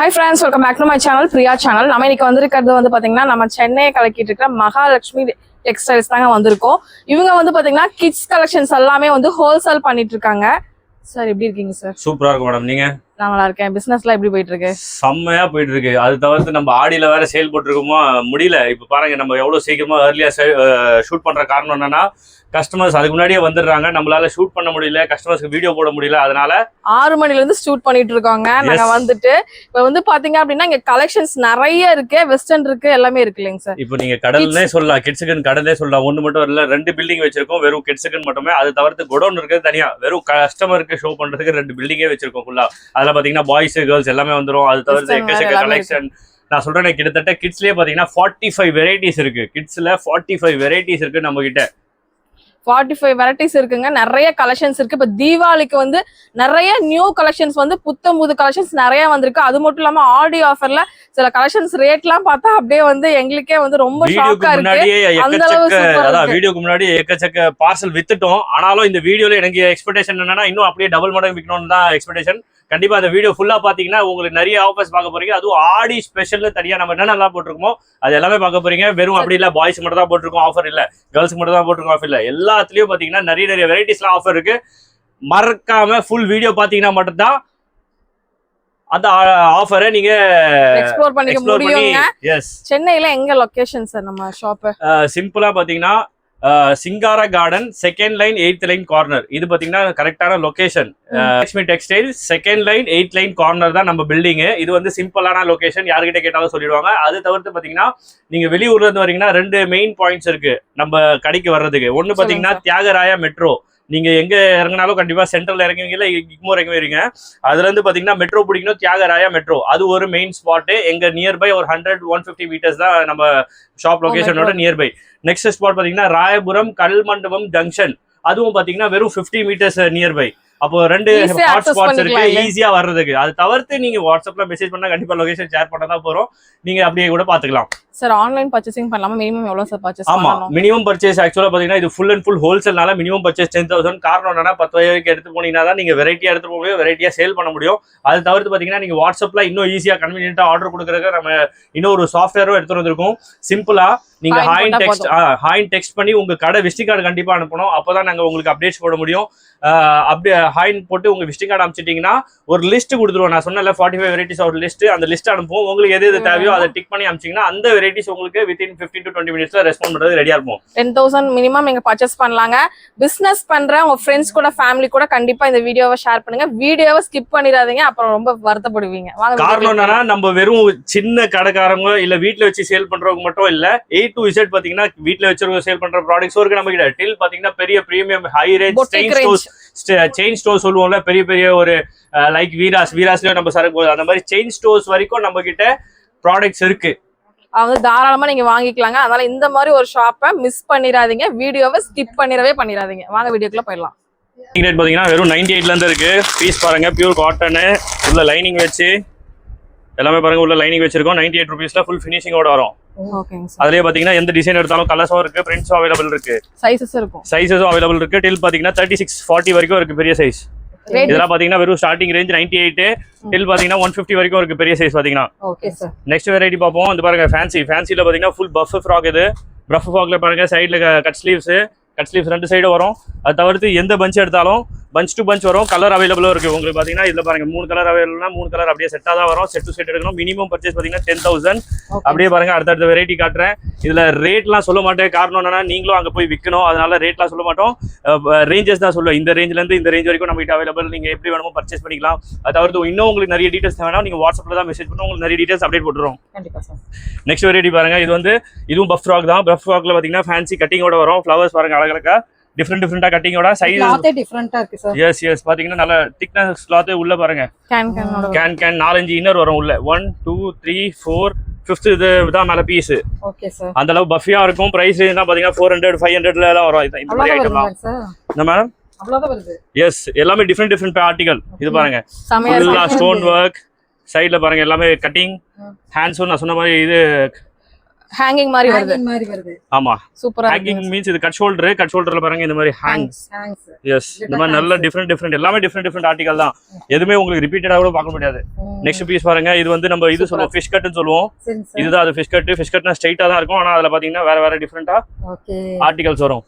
Hi friends, welcome back to my channel, Priya channel. நம்ம இன்னைக்கு வந்திருக்கிறது வந்து பாத்தீங்கன்னா நம்ம சென்னையை கலக்கிட்டு இருக்கிற மகாலட்சுமி டெக்ஸ்டைல்ஸ் தாங்க வந்திருக்கோம். இவங்க வந்து பாத்தீங்கன்னா கிட்ஸ் கலெக்ஷன்ஸ் எல்லாமே வந்து ஹோல்சேல் பண்ணிட்டு இருக்காங்க. சார் எப்படி இருக்கீங்க சார்? சூப்பரா இருக்கும் மேடம். நீங்க? நான் நல்லா இருக்கேன். பிசினஸ்லாம் எப்படி போயிட்டு இருக்கு? செம்மையா போயிட்டு இருக்கு. அது தவிர்த்து நம்ம ஆடியில வேற சேல் போட்டுருக்கோமா முடியல. இப்ப பாருங்க நம்ம எவ்வளவு சீக்கிரமா ஏர்லியா ஷூட் பண்ற காரணம் என்னன்னா கஸ்டமர்ஸ் அதுக்கு முன்னாடியே வந்துடுறாங்க. நம்மளால ஷூட் பண்ண முடியல, கஸ்டமர்ஸ்க்கு வீடியோ போட முடியல. அதனால 6 மணில இருந்து ஷூட் பண்ணிட்டு இருக்காங்க. நாங்க வந்துட்டு இப்ப வந்து பாத்தீங்க அப்படின்னா இங்க கலெக்ஷன்ஸ் நிறைய இருக்கு, வெஸ்டர்ன் இருக்கு, எல்லாமே இருக்கு இல்லைங்க சார். இப்போ நீங்க கடல்னே சொல்லலாம், கிட்ஸுக்குன்னு கடலே சொல்லலாம். ஒண்ணு மட்டும் இல்ல, 2 பில்டிங் வச்சிருக்கோம் வெறும் கிட்ஸுக்குன்னு மட்டுமே. அது தவிர்த்து குடோன் இருக்குது தனியா, வெறும் கஸ்டமருக்கு ஷோ பண்றதுக்கு 2 பில்டிங்கே வச்சிருக்கோம் ஃபுல்லா. அதுல பாத்தீங்கன்னா பாய்ஸ் கேர்ள்ஸ் எல்லாமே வந்துரும். அது தவிர்த்து எக்கச்சக்க கலெக்ஷன். நான் சொல்றேன் கிட்டத்தட்ட கிட்ஸ்லயே பாத்தீங்கன்னா 45 வெரைட்டிஸ் இருக்கு. கிட்ஸ்ல 45 வெரைட்டிஸ் இருக்கு நம்ம கிட்ட. 45 வெரைட்டிஸ் இருக்குங்க. நிறைய கலெக்ஷன்ஸ் இருக்கு. இப்ப தீபாவளிக்கு வந்து நிறைய நியூ கலெக்ஷன்ஸ் வந்து புத்தம் புது கலெக்ஷன்ஸ் நிறைய வந்திருக்கு. அது மட்டும் இல்லாம ஆடி ஆஃபர்ல சில கலெக்ஷன்ஸ் ரேட்லாம் பார்த்தா அப்படியே வந்து எங்களுக்கே வந்து ரொம்ப ஷாக்கா இருக்கு. அந்த அளவுக்கு அதான் வீடியோக்கு முன்னாடி எக்கச்சக்க பார்சல் வித்துட்டோம். ஆனாலும் இந்த வீடியோல எனக்கு எக்ஸ்பெக்டேஷன் என்னன்னா இன்னும் அப்படியே டபுள் மடங்கு விற்கணும்னு தான் எக்ஸ்பெக்டேஷன். கண்டிப்பா அந்த வீடியோ ஃபுல்லா பாத்தீங்கன்னா உங்களுக்கு நிறைய ஆஃபர்ஸ் பார்க்க போறீங்க. அதுவும் ஆடி ஸ்பெஷல்ல தனியா நம்ம என்னென்னலாம் போட்டிருக்கோமோ அது எல்லாமே பார்க்க போறீங்க. வெறும் அப்படி இல்ல பாய்ஸ் மட்டும் தான் போட்டிருக்கோம் ஆஃபர் இல்ல, கேர்ள்ஸ்க்கு மட்டும் தான் போட்டிருக்கோம் ஆஃபர் இல்ல, எல்லாத்துலயும் பாத்தீங்கன்னா நிறைய வெரைட்டிஸ்லாம் ஆஃபர் இருக்கு. மறக்காம ஃபுல் வீடியோ பாத்தீங்கன்னா மட்டும்தான் அந்த ஆஃபரை நீங்க எக்ஸ்ப்ளோர் பண்ணிக்க முடியுங்க. எஸ், சென்னையில எங்க லொகேஷன் சார் நம்ம ஷாப்? சிம்பிளா பாத்தீங்கன்னா Singara garden, 2nd line 8th line corner. இது பாத்தீங்கன்னா கரெக்டான location. Lakshmi textile 2nd line 8th line corner தான் நம்ம பில்டிங். இது வந்து சிம்பிளான லொகேஷன், யாருக்கிட்ட கேட்டாலும் சொல்லிடுவாங்க. அது தவிர்த்து பாத்தீங்கன்னா நீங்க வெளியூர்ல இருந்து வரீங்கன்னா 2 மெயின் பாயிண்ட்ஸ் இருக்கு நம்ம கடைக்கு வர்றதுக்கு. ஒன்னு பாத்தீங்கன்னா தியாகராயா மெட்ரோ. நீங்க எங்க இறங்கினாலும் கண்டிப்பா சென்ட்ரல் இறங்குவீங்க, இல்ல இக்மோர் இறங்குவீங்க. அதுல இருந்து பாத்தீங்கன்னா மெட்ரோ பிடிக்கணும், தியாகராயா மெட்ரோ. அது ஒரு மெயின் ஸ்பாட். எங்க நியர்பை ஒரு 100-150 மீட்டர்ஸ் தான் நம்ம ஷாப் லொகேஷனோட நியர்பை. நெக்ஸ்ட் ஸ்பாட் பாத்தீங்கன்னா ராயபுரம் கல்மண்டபம் ஜங்ஷன். அதுவும் பாத்தீங்கன்னா வெறும் 50 மீட்டர்ஸ் நியர்பை. அப்போ 2 ஹாட் ஸ்பாட்ஸ் இருக்கு ஈஸியா வர்றதுக்கு. அது தவிர்த்து நீங்க வாட்ஸ்அப்ல மெசேஜ் பண்ணா கண்டிப்பா லொகேஷன் ஷேர் பண்ண தான் போறோம். நீங்க அப்படியே கூட பாத்துக்கலாம். சார் ஆன்லைன் பர்ச்சேசிங் பண்ணலாமா? மினிமம் எவ்வளவு சார் பர்ச்சேஸ் பண்ணனும்? ஆமா, மினிமம் பர்ச்சேஸ் ஆக்சுவலா பாத்தீங்கன்னா இது ஃபுல் அண்ட் ஃபுல் ஹோல்சேல்னால மினிமம் பர்ச்சேஸ் 10,000. காரணம் என்னன்னா 10,000 எடுத்து போனீங்கன்னா தான் நீங்க வெரைட்டியா எடுத்து போக முடியும், வெரைட்டியா சேல் பண்ண முடியும். அது தவிர்த்து பாத்தீங்கன்னா நீங்க வாட்ஸ்அப்ல இன்னும் ஈஸியா கன்வீனியன்ட்டா ஆர்டர் கொடுக்கறதுக்கு நம்ம இன்னொரு சாஃப்ட்வேரும் எடுத்து வந்திருக்கோம். சிம்பிளா நீங்க ஹாயின் டெக்ஸ்ட் பண்ணி உங்க கடை விசிட்டிங் கார்டு கண்டிப்பா அனுப்பணும். அப்பதான் நாங்க உங்களுக்கு அப்டேட்ஸ் போட முடியும். அப்படியே ஹாயின் போட்டு உங்க விசிட்டிங் கார்டு அனுப்பிச்சிட்டீங்கன்னா ஒரு லிஸ்ட் கொடுத்துருவோம். நான் சொன்னல 45 வெரைட்டிஸ் ஒரு லிஸ்ட். அந்த லிஸ்ட் அனுப்புவோம். உங்களுக்கு எது தேவையோ அதை டிக் பண்ணி அனுப்பிச்சிங்கன்னா அந்த வெரைட்டிஸ் உங்களுக்கு வித்தின் 15 to 20 மினிட்ஸ்ல ரெஸ்பாண்ட் பண்றது ரெடியா இருக்கும். 10,000 மினிமம் நீங்க பர்ச்சேஸ் பண்ணலாங்க. பிசினஸ் பண்ற உங்க ஃப்ரெண்ட்ஸ் கூட ஃபேமிலி கூட கண்டிப்பா இந்த வீடியோவை ஷேர் பண்ணுங்க. வீடியோவை ஸ்கிப் பண்ணிடாதீங்க, அப்புறம் ரொம்ப வருத்தப்படுவீங்க. காரணம் என்னன்னா நம்ம வெறும் சின்ன கடைக்காரங்க இல்ல வீட்டுல வச்சு சேல் பண்றவங்க மட்டும் இல்ல, A to Z பாத்தீங்கன்னா வீட்டுல வச்சிருக்க சேல் பண்ற ப்ராடக்ட்ஸ் இருக்கு நம்ம கிட்ட. டில் பாத்தீங்கன்னா பெரிய premium high range chain store சொல்லுவோம்ல, பெரிய ஒரு லைக் வீராஸ்லயும் நம்ம சரக்கு அந்த மாதிரி செயின் ஸ்டோர்ஸ் வரைக்கும் நம்ம கிட்ட ப்ராடக்ட்ஸ் இருக்கு. அவங்க தாராளமா நீங்க வாங்கிக்கலாங்க. அதனால இந்த மாதிரி ஒரு ஷாப்பை மிஸ் பண்ணிடாதீங்க, வீடியோவை ஸ்கிப் பண்ணிடாதீங்க. வாங்க வீடியோக்குள்ள போயிடலாம். ரேட் பாத்தீங்கன்னா வெறும் 98ல இருந்து இருக்கு. பீஸ் பாருங்க, பியூர் காட்டன், உள்ள லைனிங் வச்சு எல்லாமே பாருங்க, உள்ள லைனிங் வச்சிருக்கோம். 98 ருபீஸ்ல ஃபுல் ஃபினிஷிங்கோட வரும். அதுலயே பாத்தீங்கன்னா எந்த டிசைன் எடுத்தாலும் கலர்ஸும் இருக்கு, பிரிண்ட்ஸும் அவைலபிள் இருக்கு, சைஸஸும் அவைலபிள் இருக்கு. டில் பாத்தீங்கன்னா 36-40 வரைக்கும் இருக்கு பெரிய சைஸ். இதெல்லாம் பாத்தீங்கன்னா வெறும் ஸ்டார்டிங் ரேஞ்ச் 98 டில் பாத்தீங்கன்னா 150 வரைக்கும் இருக்கு பெரிய சைஸ் பாத்தீங்கன்னா. நெக்ஸ்ட் வெரைட்டி பார்ப்போம். வந்து பாருங்க ஃபேன்சில பாத்தீங்கன்னா ஃபுல் பஃப் ஃப்ராக். இது பஃப் ஃப்ராக்ல பாருங்க சைடுல கட் ஸ்லீவ்ஸ் 2 சைடு வரும். அது தவிர்த்து எந்த பஞ்ச் எடுத்தாலும் பஞ்ச் டு பஞ்ச் வரும். கலர் அவைலபிளும் இருக்கு. உங்களுக்கு பாத்தீங்கன்னா இதுல பாருங்க 3 கலர் அவைலபிள்னா 3 கலர் அப்படியே செட்டா தான் வரும். செட் டு செட் எடுக்கணும். மினிமம் பர்ச்சேஸ் பாத்தீங்கன்னா 10,000. அப்படியே பாருங்க அடுத்த வெரைட்டி காட்டுறேன். இதுல ரேட்லாம் சொல்ல மாட்டேன். காரணம் என்னன்னா நீங்களும் அங்க போய் விற்கணும், அதனால ரேட்லாம் சொல்ல மாட்டோம். ரேஞ்சஸ் தான் சொல்லுவேன். இந்த ரேஞ்ச்ல இருந்து இந்த ரேஞ்ச் வரைக்கும் நம்ம கிட்ட அவைலபிள். நீங்க எப்படி வேணுமோ பர்ச்சேஸ் பண்ணிக்கலாம். அது தவிர்த்து இன்னும் உங்களுக்கு நிறைய டீடைல்ஸ் வேணா நீங்க வாட்ஸ்அப்ல தான் மெசேஜ் பண்ணுங்க, உங்களுக்கு நிறைய டீடைல்ஸ் அப்டேட் போட்டுறோம். நெக்ஸ்ட் வெரைட்டி பாருங்க. இதுவும் பஃப் ஃப்ராக் தான். பஃப் ஃப்ராக்ல பாத்தீங்கன்னா ஃபேன்சி கட்டிங்கோட வரும். ஃப்ளவர்ஸ் பாருங்க அழகழகா டிஃபரெண்டா கட்டிங்கோட சைஸ் டிஃபரெண்டா இருக்கு சார். எஸ் பாத்தீங்கன்னா நல்ல திக்னஸ் கிளாத். உள்ள பாருங்க கேன் 4-5 இன்னர் வரும் உள்ள. 1 2 3 4 5th இதுதான் மேல பீஸ். Okay sir. அந்த அளவு பஃபியா இருக்கும். பிரைஸ் தான் பாத்தீங்கன்னா 400-500ல தான் வரும். இந்த மாதிரி ஐட்டம்லாம் என்ன மேடம் அவ்வளவுதான் வருது. எஸ், எல்லாமே டிஃபரெண்ட் ஆர்டிகல். இது பாருங்க ஃபுல்லா ஸ்டோன் வர்க். சைடுல பாருங்க எல்லாமே கட்டிங். ஹேண்ட்ஸும் நான் சொன்ன மாதிரி இது ஹேங்கிங் மாதிரி வருது. Hanging மாதிரி வருது. ஆமா சூப்பரா ஹேங்கிங் மீன்ஸ் இது கட் ஷோல்டர்ல பாருங்க இந்த மாதிரி ஹேங்ஸ். Hangs. எஸ் இந்த மாதிரி நல்ல டிஃப்ரெண்ட் எல்லாமே டிஃப்ரெண்ட் ஆர்டிகல் தான். எதுவுமே உங்களுக்கு ரிப்பீட்டடா கூட பார்க்க முடியாது. நெக்ஸ்ட் பீஸ் பாருங்க, இது வந்து நம்ம இது சொல்லுவோம் ஃபிஷ் கட்னு சொல்லுவோம். சரி சார். இதுதான் அது ஃபிஷ் கட்னா ஸ்ட்ரைட்டா தான் இருக்கும். ஆனா அதுல பாத்தீங்கன்னா வேற டிஃப்ரெண்டா ஓகே. ஆர்டிகல்ஸ் வரும்.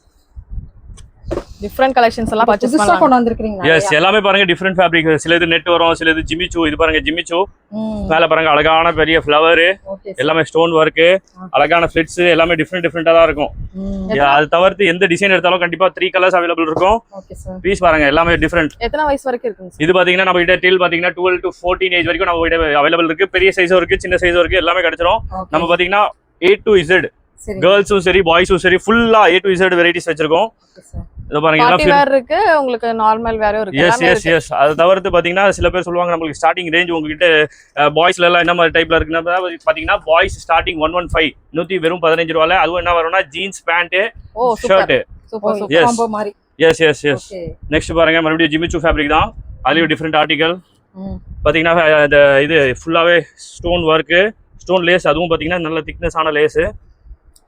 டிஃபரெண்ட் கலெக்ஷன்ஸ் எல்லாம் பர்ச்சேஸ் புதுசா பண்ணலாம். கொண்டு வந்திருக்கீங்களா? எஸ் எல்லாமே பாருங்க டிஃப்ரெண்ட் ஃபேப்ரிக். சில இது நெட் வரும், சில இது ஜிமிச்சூ. இது பாருங்க ஜிமிச்சூ. மேல பாருங்க அழகான பெரிய ஃப்ளவர், ஓகே. எல்லாமே ஸ்டோன் ஒர்க், அழகான ஃபிளிட்ஸ், எல்லாமே டிஃப்ரெண்டா தான் இருக்கும். அது தவிர்த்து எந்த டிசைன் எடுத்தாலும் கண்டிப்பா 3 கலர்ஸ் அவைலபிள் இருக்கும். Okay sir. பீஸ் பாருங்க எல்லாமே டிஃப்ரெண்ட். எத்தனை வயசு வரைக்கும் இருக்குங்க? இது பாத்தீங்கன்னா நம்ம கிட்ட டில் பாத்தீங்கன்னா 12 to 14 ஏஜ் வரைக்கும் நம்ம கிட்ட அவைலபிள் இருக்கு. பெரிய சைஸும் இருக்கு, சின்ன சைஸும் இருக்கு, எல்லாமே கிடைச்சிரும். நம்ம பாத்தீங்கன்னா A to Z கேர்ள்ஸும் சரி பாய்ஸும் சரி ஃபுல்லா A to Z வெரைட்டிஸ் வச்சிருக்கோம். இத பாருங்க பார்ட்டி வேர் இருக்கு, உங்களுக்கு நார்மல் வேரும் இருக்கு. எஸ் அது தவிர்த்து பாத்தீங்கன்னா சில பேர் சொல்லுவாங்க நம்மளுக்கு ஸ்டார்டிங் ரேஞ்ச் உங்ககிட்ட பாய்ஸ்ல எல்லாம் என்ன மாதிரி டைப்ல இருக்குன்னா பாத்தீங்கன்னா பாய்ஸ் ஸ்டார்டிங் 115 வெறும் 15 ரூபாயில. அதுவும் என்ன வரும்னா jeans pant shirt. Super combo மாதிரி. எஸ் நெக்ஸ்ட் பாருங்க மறுபடியும் ஜிமிச்சூ ஃபேப்ரிக் தான். அதுலயும் டிஃப்ரெண்ட் ஆர்டிகல் பாத்தீங்கன்னா இது ஃபுல்லாவே ஸ்டோன் ஒர்க், ஸ்டோன் லேஸ். அதுவும் பாத்தீங்கன்னா நல்ல திக்னஸ் ஆன லேஸ்.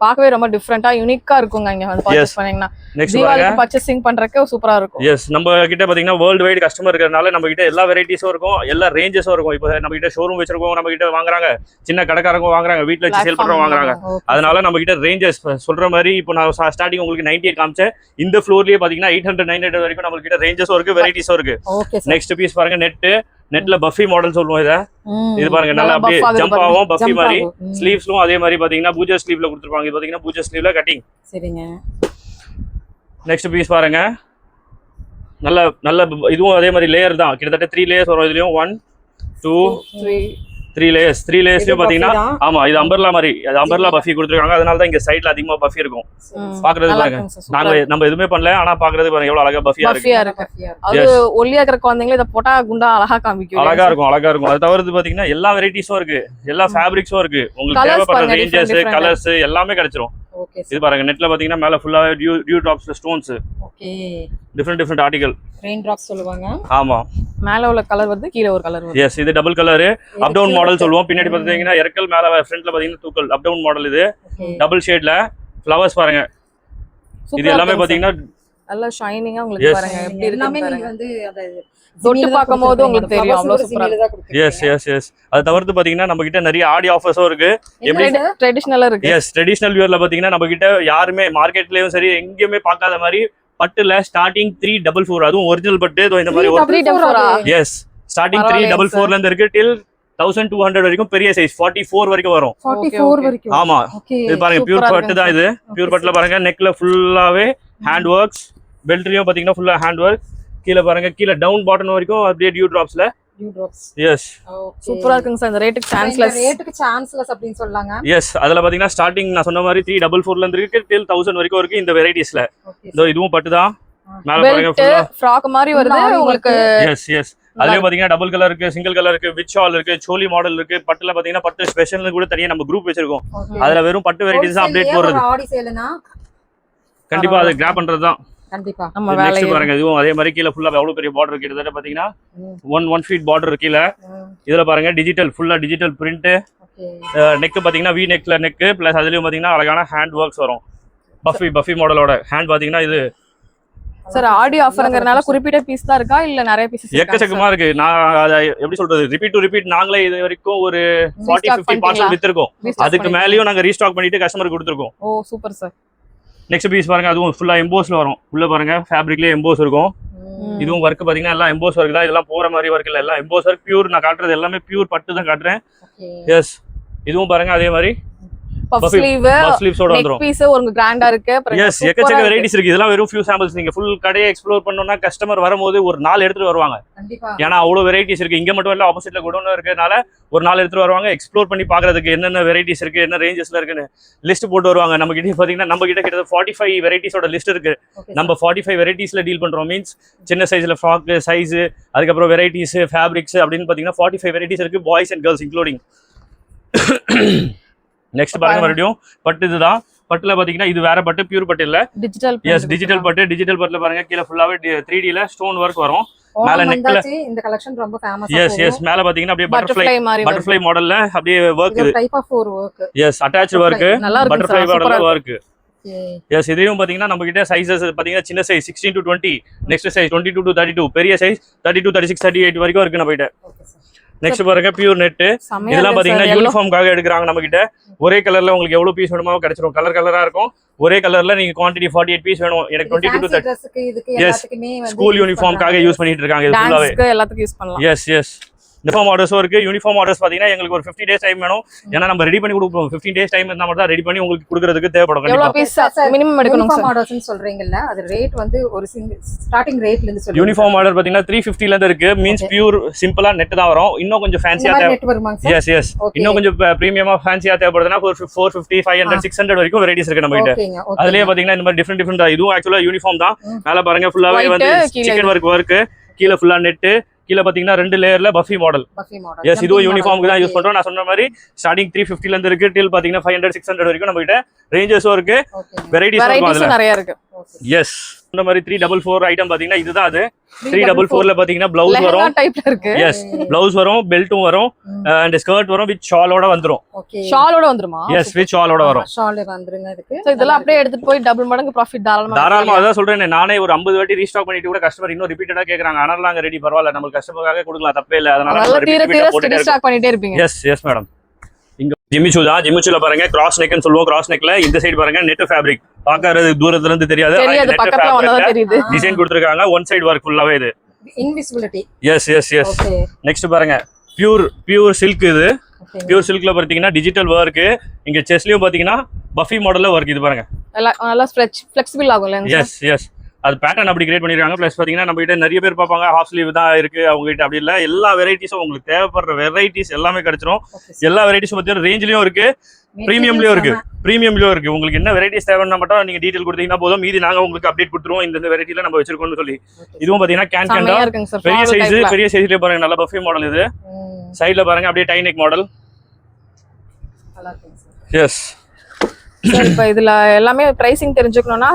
பார்க்கவே ரொம்ப டிஃபரெண்டா யூனிக்கா இருக்குங்க. இங்க வந்து பர்ச்சேஸ் பண்ணீங்கன்னா தீபாவளிக்கு பர்ச்சேசிங் பண்றதுக்கு சூப்பரா இருக்கும். எஸ் நம்ம கிட்ட பாத்தீங்கன்னா வேர்ல்ட் வைட் கஸ்டமர் இருக்கறனால நம்ம கிட்ட எல்லா வெரைட்டிஸும் இருக்கும், எல்லா ரேஞ்சஸும் இருக்கும். இப்போ நம்ம கிட்ட ஷோரூம் வச்சிருக்கோம், நம்ம கிட்ட வாங்குறாங்க, சின்ன கடைக்காரங்க வாங்குறாங்க, வீட்ல வச்சு சேல் பண்றவங்க வாங்குறாங்க. அதனால நம்ம கிட்ட ரேஞ்சஸ் சொல்ற மாதிரி இப்போ நான் ஸ்டார்டிங் உங்களுக்கு 98 காமிச்சேன். இந்த ஃப்ளோர்லயே பாத்தீங்கன்னா 800 900 வரைக்கும் நம்ம கிட்ட ரேஞ்சஸும் இருக்கு, வெரைட்டிஸும் இருக்கு. நெக்ஸ்ட் பீஸ் பாருங்க நெட்ல பஃபி மாடல் சொல்லுவோம். இது பாருங்க நல்லா அப்படியே ஜம்ப் ஆகும் பஃபி மாதிரி. ஸ்லீவ்ஸ்லும் அதே மாதிரி பாத்தீங்கன்னா பூஜர் ஸ்லீவ்ல கொடுத்துருப்பாங்க. இது பாத்தீங்கன்னா பூஜர் ஸ்லீவ்ல கட்டிங். சரிங்க. நெக்ஸ்ட் பீஸ் பாருங்க நல்ல இதுவும் அதே மாதிரி லேயர் தான். கிட்டத்தட்ட 3 லேயர்ஸ் வரும். இதுலயும் 1 2 3 லேயர்ஸ். 3 லேயர்ஸ்லயும் பாத்தீங்கன்னா ஆமா இது அம்பர்லா மாதிரி, அது அம்பர்லா பஃபி கொடுத்துருக்காங்க. அதனால தான் இங்க சைடுல அதிகமா பஃபி இருக்கும். பாக்குறது பாருங்க, நம்ம எதுவுமே பண்ணல, ஆனா பாக்குறது பாருங்க எவ்வளவு அழகா பஃபியா இருக்கு. அது ஒல்லியா இருக்கிற குழந்தைங்கள இத போட்டா குண்டா அழகா காமிக்கும். அழகா இருக்கும். அது தவிர்த்து பாத்தீங்கன்னா எல்லா வெரைட்டிஸும் இருக்கு, எல்லா ஃபேப்ரிக்ஸும் இருக்கு. உங்களுக்கு தேவைப்படுற ரேஞ்சஸ் கலர்ஸ் எல்லாமே கிடைச்சிரும். இது பாருங்க நெட்ல பாத்தீங்கன்னா மேல ஃபுல்லாவே டியூ டிராப்ஸ்ல stones. Okay. Different article. Rain drops சொல்லுவாங்க. ஆமா. மேல உள்ள கலர் வந்து கீழ ஒரு கலர் வருது. எஸ் இது double colour up down model சொல்லுவோம். பின்னாடி பாத்தீங்கன்னா எர்க்கல், மேல ஃப்ரண்ட்ல பாத்தீங்கன்னா தூக்கல். அப் டவுன் மாடல் இது டபுள் ஷேட்ல ஃப்ளவர்ஸ் பாருங்க. இது எல்லாமே பாத்தீங்கன்னா நல்ல ஷைனிங்கா உங்களுக்கு பாருங்க எப்படி எல்லாமே இருக்கு. நீங்க வந்து அத தொட்டு பாக்கும்போது உங்களுக்கு தெரியும் அவ்வளவு சூப்பரா இருக்கு. எஸ் அது தவிர்த்து பாத்தீங்கன்னா நம்ம கிட்ட நிறைய ஆடி ஆஃபர்ஸும் இருக்கு. எப்படி ட்ரெடிஷனலா இருக்கு. எஸ் ட்ரெடிஷனல் வியர்ல பாத்தீங்கன்னா நம்ம கிட்ட யாருமே மார்க்கெட்லயும் சரி எங்கேயுமே பார்க்காத மாதிரி பட்டுல ஸ்டார்டிங் 344, அதுவும் ஒரிஜினல் பட்டு இந்த மாதிரி. 344. எஸ் ஸ்டார்டிங் 344 ல இருந்து இருக்கு டில் 1200 வரைக்கும் பெரிய சைஸ் 44 வரைக்கும் வரும். 44 வரைக்கும். ஆமா இது பாருங்க பியூர் பட்டு தான். இது பியூர் பட்டுல பாருங்க நெக்ல ஃபுல்லாவே ஹேண்ட் ஒர்க்ஸ், பெல்ட்லயும் பாத்தீங்கன்னா ஃபுல்லா ஹேண்ட் ஒர்க். கீழ பாருங்க கீழ டவுன் பாட்டன் வரைக்கும் அப்படியே டியூ டிராப்ஸ்ல. எஸ் சூப்பரா இருக்குங்க சார். இந்த ரேட்டுக்கு சான்ஸ்லெஸ் அப்படினு சொல்லாங்க. எஸ் அதுல பாத்தீங்கன்னா ஸ்டார்டிங் நான் சொன்ன மாதிரி 344 ல இருந்து இருக்கு டில் 1000 வரைக்கும் இருக்கு இந்த வெரைட்டிஸ்ல. இதுவும் பட்டு தான். மேல பாருங்க ஃபுல்லா ஃப்ராக் மாதிரி வருது உங்களுக்கு. எஸ் அதுலயும் பாத்தீங்கன்னா டபுள் கலர் இருக்கு, சிங்கிள் கலர் இருக்கு, வித் ஷால் இருக்கு, சோலி மாடல் இருக்கு. பட்டுல பாத்தீங்கன்னா பட்டு ஸ்பெஷல்னு கூட தனியா நம்ம குரூப் வச்சிருக்கோம். அதுல வெறும் பட்டு வெரைட்டிஸ் தான் அப்டேட் போறது. ஆடி சேல்னா கண்டிப்பா அது கிராப் பண்றது தான். கண்டிப்பா நம்ம நெக்ஸ்ட் பாருங்க இதுவும் அதே மாதிரி கீழ ஃபுல்லா அவ்வளவு பெரிய பார்டர் கிட்டத்தட்ட பாத்தீங்கன்னா 1 feet பார்டர் கீழ. இதுல பாருங்க டிஜிட்டல் ஃபுல்லா டிஜிட்டல் பிரிண்ட். நெக் பாத்தீங்கன்னா வி நெக்ல நெக் பிளஸ் அதுலயும் பாத்தீங்கன்னா அழகான ஹேண்ட் ஒர்க்ஸ் வரும். பஃபி மாடலோட ஹேண்ட் பாத்தீங்கன்னா இது சார் ஆடி ஆஃபர்ங்கறனால குறிப்பிட்ட பீஸ் தான் இருக்கா இல்ல நிறைய பீஸ் இருக்கா? எக்கச்சக்கமா இருக்கு. நான் எப்படி சொல்றது ரிப்பீட் நாங்களே இது வரைக்கும் ஒரு 40-50 பார்சல் வித்திருக்கோம். அதுக்கு மேலயும் நாங்க ரீஸ்டாக் பண்ணிட்டு கஸ்டமருக்கு கொடுத்துருக்கோம். ஓ சூப்பர் சார். நெக்ஸ்ட் பீஸ் பாருங்க அதுவும் ஃபுல்லா எம்போஸ்ல வரும். உள்ள பாருங்க ஃபேப்ரிக்லயே எம்போஸ் இருக்கும். இதுவும் ஒர்க் பாத்தீங்கன்னா எல்லாம் எம்போஸ் ஒர்க் தான். இதெல்லாம் போற மாதிரி ஒர்க் இல்ல, எல்லாம் எம்போஸ் ஒர்க். பியூர் நான் காட்டுறது எல்லாமே பியூர் பட்டு தான் காட்டுறேன். எஸ் இதுவும் பாருங்க அதே மாதிரி பஃப் ஸ்லீவ் ஸ்லீவ்ஸோட வந்துரும். பீஸ் ஒரு கிராண்டா இருக்கு. எஸ் எக்கச்சக்க வெரைட்டிஸ் இருக்கு. இதெல்லாம் வெறும் ஃபியூ சாம்பிள்ஸ். நீங்க ஃபுல் கடையை எக்ஸ்ப்ளோர் பண்ணனும்னா கஸ்டமர் வரும்போது ஒரு 4 எடுத்துட்டு வருவாங்க. கண்டிப்பா. ஏன்னா அவ்வளவு வெரைட்டிஸ் இருக்கு. இங்க மட்டும் இல்ல, ஆப்போசிட்ல குடோன்ல இருக்கறனால ஒரு 4 எடுத்துட்டு வருவாங்க. எக்ஸ்ப்ளோர் பண்ணி பாக்குறதுக்கு என்னென்ன வெரைட்டிஸ் இருக்கு, என்ன ரேஞ்சஸ்ல இருக்குன்னு லிஸ்ட் போட்டு வருவாங்க. நம்ம கிட்ட பாத்தீங்கன்னா நம்ம கிட்ட கிட்ட 45 வெரைட்டிஸோட லிஸ்ட் இருக்கு. நம்ம 45 வெரைட்டிஸ்ல டீல் பண்றோம். மீன்ஸ் சின்ன சைஸ்ல ஃப்ராக் சைஸ், அதுக்கப்புறம் வெரைட்டிஸ் ஃபேப்ரிக்ஸ் அப்படின்னு பாத்தீங்கன்னா 45 வெரைட்டிஸ் இருக்கு, boys and girls including. Next பாருங்க மறுபடியும் பட்டு இதுதான். பட்டுல பாத்தீங்கன்னா இது வேற பட்டு, பியூர் பட்டு இல்ல, டிஜிட்டல். எஸ் டிஜிட்டல் பட்டு. டிஜிட்டல் பட்டுல பாருங்க கீழ ஃபுல்லாவே 3D ல ஸ்டோன் ஒர்க் வரும். மேல நெக்ல இந்த கலெக்ஷன் ரொம்ப ஃபேமஸ். எஸ் எஸ் மேல பாத்தீங்கன்னா அப்படியே பட்டர்ஃப்ளை மாடல்ல அப்படியே வர்க் இது டைப் ஆஃப் ஒரு வர்க். எஸ் அட்டாச் வர்க் நல்லா இருக்கு பட்டர்ஃப்ளை மாடல்ல வர்க். ஓகே. எஸ் இதையும் பாத்தீங்கன்னா நம்ம கிட்ட சைஸஸ் பாத்தீங்கன்னா சின்ன size 16 to 20, next size 22 to 32, பெரிய சைஸ் 32, 36, 38 வரைக்கும் இருக்கு நம்ம கிட்ட. Okay sir. நெக்ஸ்ட் பாருங்க பியூர் நெட். இதெல்லாம் பாத்தீங்கன்னா யூனிஃபார்ம்காக எடுக்கிறாங்க நம்ம கிட்ட. ஒரே கலர்ல உங்களுக்கு எவ்வளவு பீஸ் வேணுமோ கிடைச்சிரும். கலரா இருக்கும். ஒரே கலர்ல நீங்க குவாண்டிட்டி 48 பீஸ் வேணும். எனக்கு 22 to 30. இதுக்கு எல்லாத்துக்குமே வந்து ஸ்கூல் யூனிஃபார்ம்காக யூஸ் பண்ணிட்டு இருக்காங்க இது ஃபுல்லாவே. டான்ஸ்க்கு எல்லாத்துக்கும் யூஸ் பண்ணலாம். எஸ் எஸ் யூனிஃபார்ம் ஆர்டர்ஸும் இருக்கு. யூனிஃபார்ம் ஆர்டர்ஸ் பாத்தீங்கன்னா எங்களுக்கு ஒரு 50 days டைம் வேணும். ஏன்னா நம்ம ரெடி பண்ணி கொடுப்போம். 15 days டைம் இருந்தா மட்டும் தான் ரெடி பண்ணி உங்களுக்கு கொடுக்கிறதுக்கு தேவைப்படும். எவ்வளவு பீஸ் மினிமம் எடுக்கணும் யூனிஃபார்ம் சார்? ஆர்டர்ஸ்னு சொல்றீங்கல்ல, அது ரேட் வந்து ஒரு ஸ்டார்டிங் ரேட்ல இருந்து சொல்லுங்க. யூனிஃபார்ம் ஆர்டர் பாத்தீங்கன்னா 350 ல இருந்து இருக்கு. மீன்ஸ் பியூர் சிம்பிளா நெட் தான் வரும். இன்னும் கொஞ்சம் ஃபேன்சியா நெட் வருமாங்க சார்? எஸ் எஸ் இன்னும் கொஞ்சம் பிரீமியமா ஃபேன்சியா தேவைப்படுதுன்னா 450, 500, 600 வரைக்கும் வெரைட்டிஸ் இருக்கு நம்ம கிட்ட. ஓகேங்க. அதுலயே பாத்தீங்கன்னா இந்த மாதிரி டிஃபரெண்ட் இதுவும் ஆக்சுவலா யூனிஃபார்ம் தான். மேல பாருங்க ஃபுல்லாவே வந்து சிக்கன் வர்க் கீழ ஃபுல்லா நெட், கீழ பாத்தீங்கன்னா 2 லேயர்ல பஃபி மாடல். எஸ் இதுவும் யூனிஃபார்முக்கு தான் யூஸ் பண்றோம். நான் சொன்ன மாதிரி ஸ்டார்டிங் 350 ல இருந்து இருக்கு டில் பாத்தீங்கன்னா 500, 600 வரைக்கும் நம்ம கிட்ட ரேஞ்சஸும் இருக்கு. வெரைட்டிஸ் நிறைய இருக்கு. எஸ் இந்த மாதிரி 344 ஐட்டம் பாத்தீங்கன்னா இதுதான் அது. 344 ல பாத்தீங்கன்னா பிளவுஸ் வரும். டைப்ல இருக்கு. எஸ் பிளவுஸ் வரும், பெல்ட்டும் வரும், அண்ட் ஸ்கர்ட் வரும் வித் ஷாலோட வந்துரும். ஓகே. ஷாலோட வந்துருமா? எஸ் வித் ஷாலோட வரும். ஷால் வந்துருங்க இதுக்கு. சோ இதெல்லாம் அப்படியே எடுத்துட்டு போய் டபுள் மடங்கு ப்ராஃபிட் தாராளமா அதான் சொல்றேன். நானே ஒரு 50 வாட்டி ரீஸ்டாக் பண்ணிட்டு கூட கஸ்டமர் இன்னும் ரிப்பீட்டடா கேக்குறாங்க. ஆனாலும் நாங்க ரெடி பரவாயில்ல, நம்ம கஸ்டமருக்காக கொடுக்கலாம், தப்பே இல்ல. அதனால ரீஸ்டாக் பண்ணிட்டே இருப்பீங்க. Yes yes madam. இங்க ஜிமிச்சு தான். ஜிமிச்சுல பாருங்க கிராஸ் நெக்னு சொல்லுவோம். கிராஸ் நெக்ல இந்த சைடு பாருங்க நெட் ஃபேப்ரிக். பாக்குறது தூரத்துல இருந்து தெரியாது. பக்கத்துல வந்தா தெரியுது. டிசைன் கொடுத்திருக்காங்க. ஒன் சைடு வர்க் ஃபுல்லாவே இது. Invisibility. Yes yes yes. Next பாருங்க பியூர் சில்க். இது பியூர் சில்க்ல பாத்தீங்கன்னா டிஜிட்டல் வர்க். இங்க செஸ்லயும் பாத்தீங்கன்னா பஃபி மாடல்ல வர்க். இது பாருங்க நல்லா ஃபிளெக்சிபிள் ஆகும்ல. எஸ் எஸ் அது பேட்டர்ன் அப்படி கிரியேட் பண்ணிருக்காங்க. பிளஸ் பாத்தீங்கன்னா நம்ம கிட்ட நிறைய பேர் பார்ப்பாங்க ஹாஃப் ஸ்லீவ் தான் இருக்கு அவங்க கிட்ட. அப்படி இல்ல, எல்லா வெரைட்டிஸும் உங்களுக்கு தேவைப்படுற வெரைட்டிஸ் எல்லாமே கிடைச்சிரும். எல்லா வெரைட்டிஸும் பாத்தீங்கன்னா ரேஞ்ச்லயும் இருக்கு, பிரீமியம்லயும் இருக்கு. உங்களுக்கு என்ன வெரைட்டிஸ் தேவைன்னா மட்டும் நீங்க டீடைல் கொடுத்தீங்கன்னா போதும். மீதி நாங்க உங்களுக்கு அப்டேட் கொடுத்துருவோம் இந்த வெரைட்டில நம்ம வச்சிருக்கோம்னு சொல்லி. இதுவும் பாத்தீங்கன்னா கேன் பெரிய சைஸ்ல பாருங்க. நல்ல பஃபி மாடல். இது சைடுல பாருங்க அப்படியே டை நெக் மாடல். எஸ் இப்ப இதுல எல்லாமே பிரைசிங் தெரிஞ்சுக்கணும்னா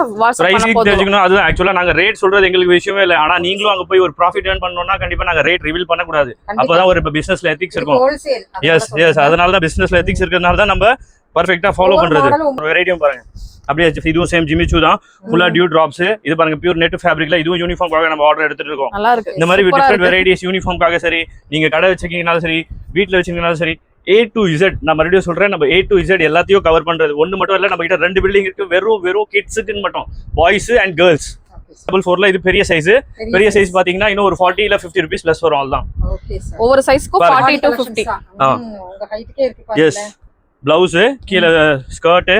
அது ஆக்சுவலா நாங்க ரேட் சொல்றது எங்களுக்கு விஷயமே இல்ல. ஆனா நீங்களும் அங்க போய் ஒரு ப்ராஃபிட் ஏர்ன் பண்ணனும்னா கண்டிப்பா நாங்க ரேட் ரிவீல் பண்ண கூடாது. அப்பதான் ஒரு பிசினஸ்ல எத்திக்ஸ் இருக்கும். எஸ் எஸ் அதனால தான் பிசினஸ்ல எத்திக்ஸ் இருக்கிறதுனால தான் நம்ம பர்ஃபெக்ட்டா ஃபாலோ பண்றது. வெரைட்டியும் பாருங்க அப்படியே. இதுவும் சேம் ஜிமிச்சு தான். ஃபுல்லா டியூ டிராப்ஸ். இது பாருங்க பியூர் நெட் ஃபேப்ரிக்ல. இதுவும் யூனிஃபார்ம்காக நம்ம ஆர்டர் எடுத்துட்டு இருக்கோம். இந்த மாதிரி டிஃபரெண்ட் வெரைட்டிஸ் யூனிஃபார்ம்காக சரி, நீங்க கடை வச்சிருக்கீங்கனாலும் சரி, வீட்ல வச்சிருக்கீங்கனாலும் சரி, A to Z நான் மறுபடியும் சொல்றேன், நம்ம A to Z எல்லாத்தையும் கவர் பண்றது. ஒண்ணு மட்டும் இல்ல, நம்ம கிட்ட 2 பில்டிங் இருக்கு. வெறும் கிட்ஸுக்கு மட்டும், பாய்ஸ் அண்ட் கேர்ள்ஸ். 4 இது பெரிய சைஸ் பாத்தீங்கன்னா இன்னும் ஒரு 40 இல்ல 50 ரூபீஸ் பிளஸ் வரும். அவ்வளவுதான். ஒவ்வொரு சைஸ்க்கு 40 to 50. உங்க ஹைட்க்கே இருக்கு பாருங்க. எஸ் பிளவுஸ் கீழ ஸ்கர்ட்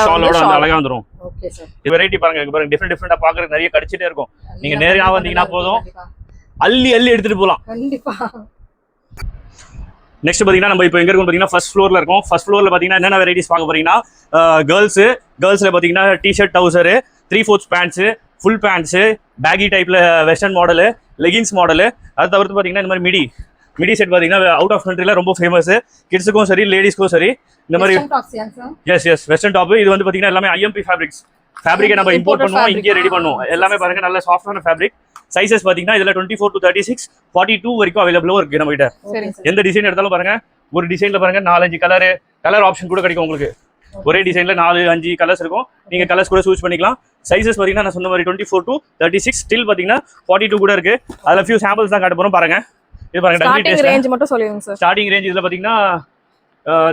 ஷாலோட அந்த அழகா வந்துரும். Okay sir. இந்த வெரைட்டி பாருங்க டிஃபரெண்டா பாக்குறது நிறைய கிடைச்சிட்டே இருக்கும். நீங்க நேரா வந்தீங்கன்னா போதும், அள்ளி எடுத்துட்டு போலாம். கண்டிப்பா. நெக்ஸ்ட் பாத்தீங்கன்னா நம்ம இப்போ எங்க இருக்கோம் பாத்தீங்கன்னா ஃபர்ஸ்ட் ஃப்ளோர்ல இருக்கோம். ஃபர்ஸ்ட் ஃப்ளோர்ல பாத்தீங்கன்னா என்னென்ன வெரைட்டிஸ் பார்க்க போறீங்கன்னா கேர்ள்ஸ்ல பாத்தீங்கன்னா டிஷர்ட், டவுசர், 3/4 பேண்ட்ஸ், ஃபுல் பேண்ட்ஸ், பேகி டைப்ல வெஸ்டர்ன் மாடல், லெகின்ஸ் மாடல். அது தவிர்த்து பாத்தீங்கன்னா இந்த மாதிரி மிடி செட் பாத்தீங்கன்னா அவுட் ஆஃப் கண்ட்ரில ரொம்ப ஃபேமஸ். கிட்ஸுக்கும் சரி லேடிஸ்க்கும் சரி இந்த மாதிரி. Yes western top. இது வந்து பாத்தீங்கன்னா எல்லாமே IMP ஃபேப்ரிக்கை நம்ம இம்போர்ட் பண்ணுவோம், இங்கே ரெடி பண்ணுவோம். எல்லாமே பாருங்க நல்ல சாஃப்டான ஃபேப்ரிக். சைஸஸ் பாத்தீங்கன்னா இதுல 24 to 36, 42 வரைக்கும் அவைலபிளா இருக்கு நம்ம கிட்ட. எந்த டிசைன் எடுத்தாலும் பாருங்க, ஒரு டிசைன்ல பாருங்க 4-5 கலர் ஆப்ஷன் கூட கிடைக்கும் உங்களுக்கு. ஒரே டிசைன்ல 4-5 கலர்ஸ் இருக்கும். நீங்க கலர்ஸ் கூட சூஸ் பண்ணிக்கலாம். சைஸஸ் பாத்தீங்கன்னா நான் சொன்ன மாதிரி 24 to 36 ஸ்டில் பாத்தீங்கன்னா 42 கூட இருக்கு. அதுல ஃபியூ சாம்பிள்ஸ் தான் காட்ட போறோம் பாருங்க. இது பாருங்க ஸ்டார்டிங் ரேஞ்ச் மட்டும் சொல்லுங்க சார். ஸ்டார்டிங் ரேஞ்ச் இதுல பாத்தீங்கன்னா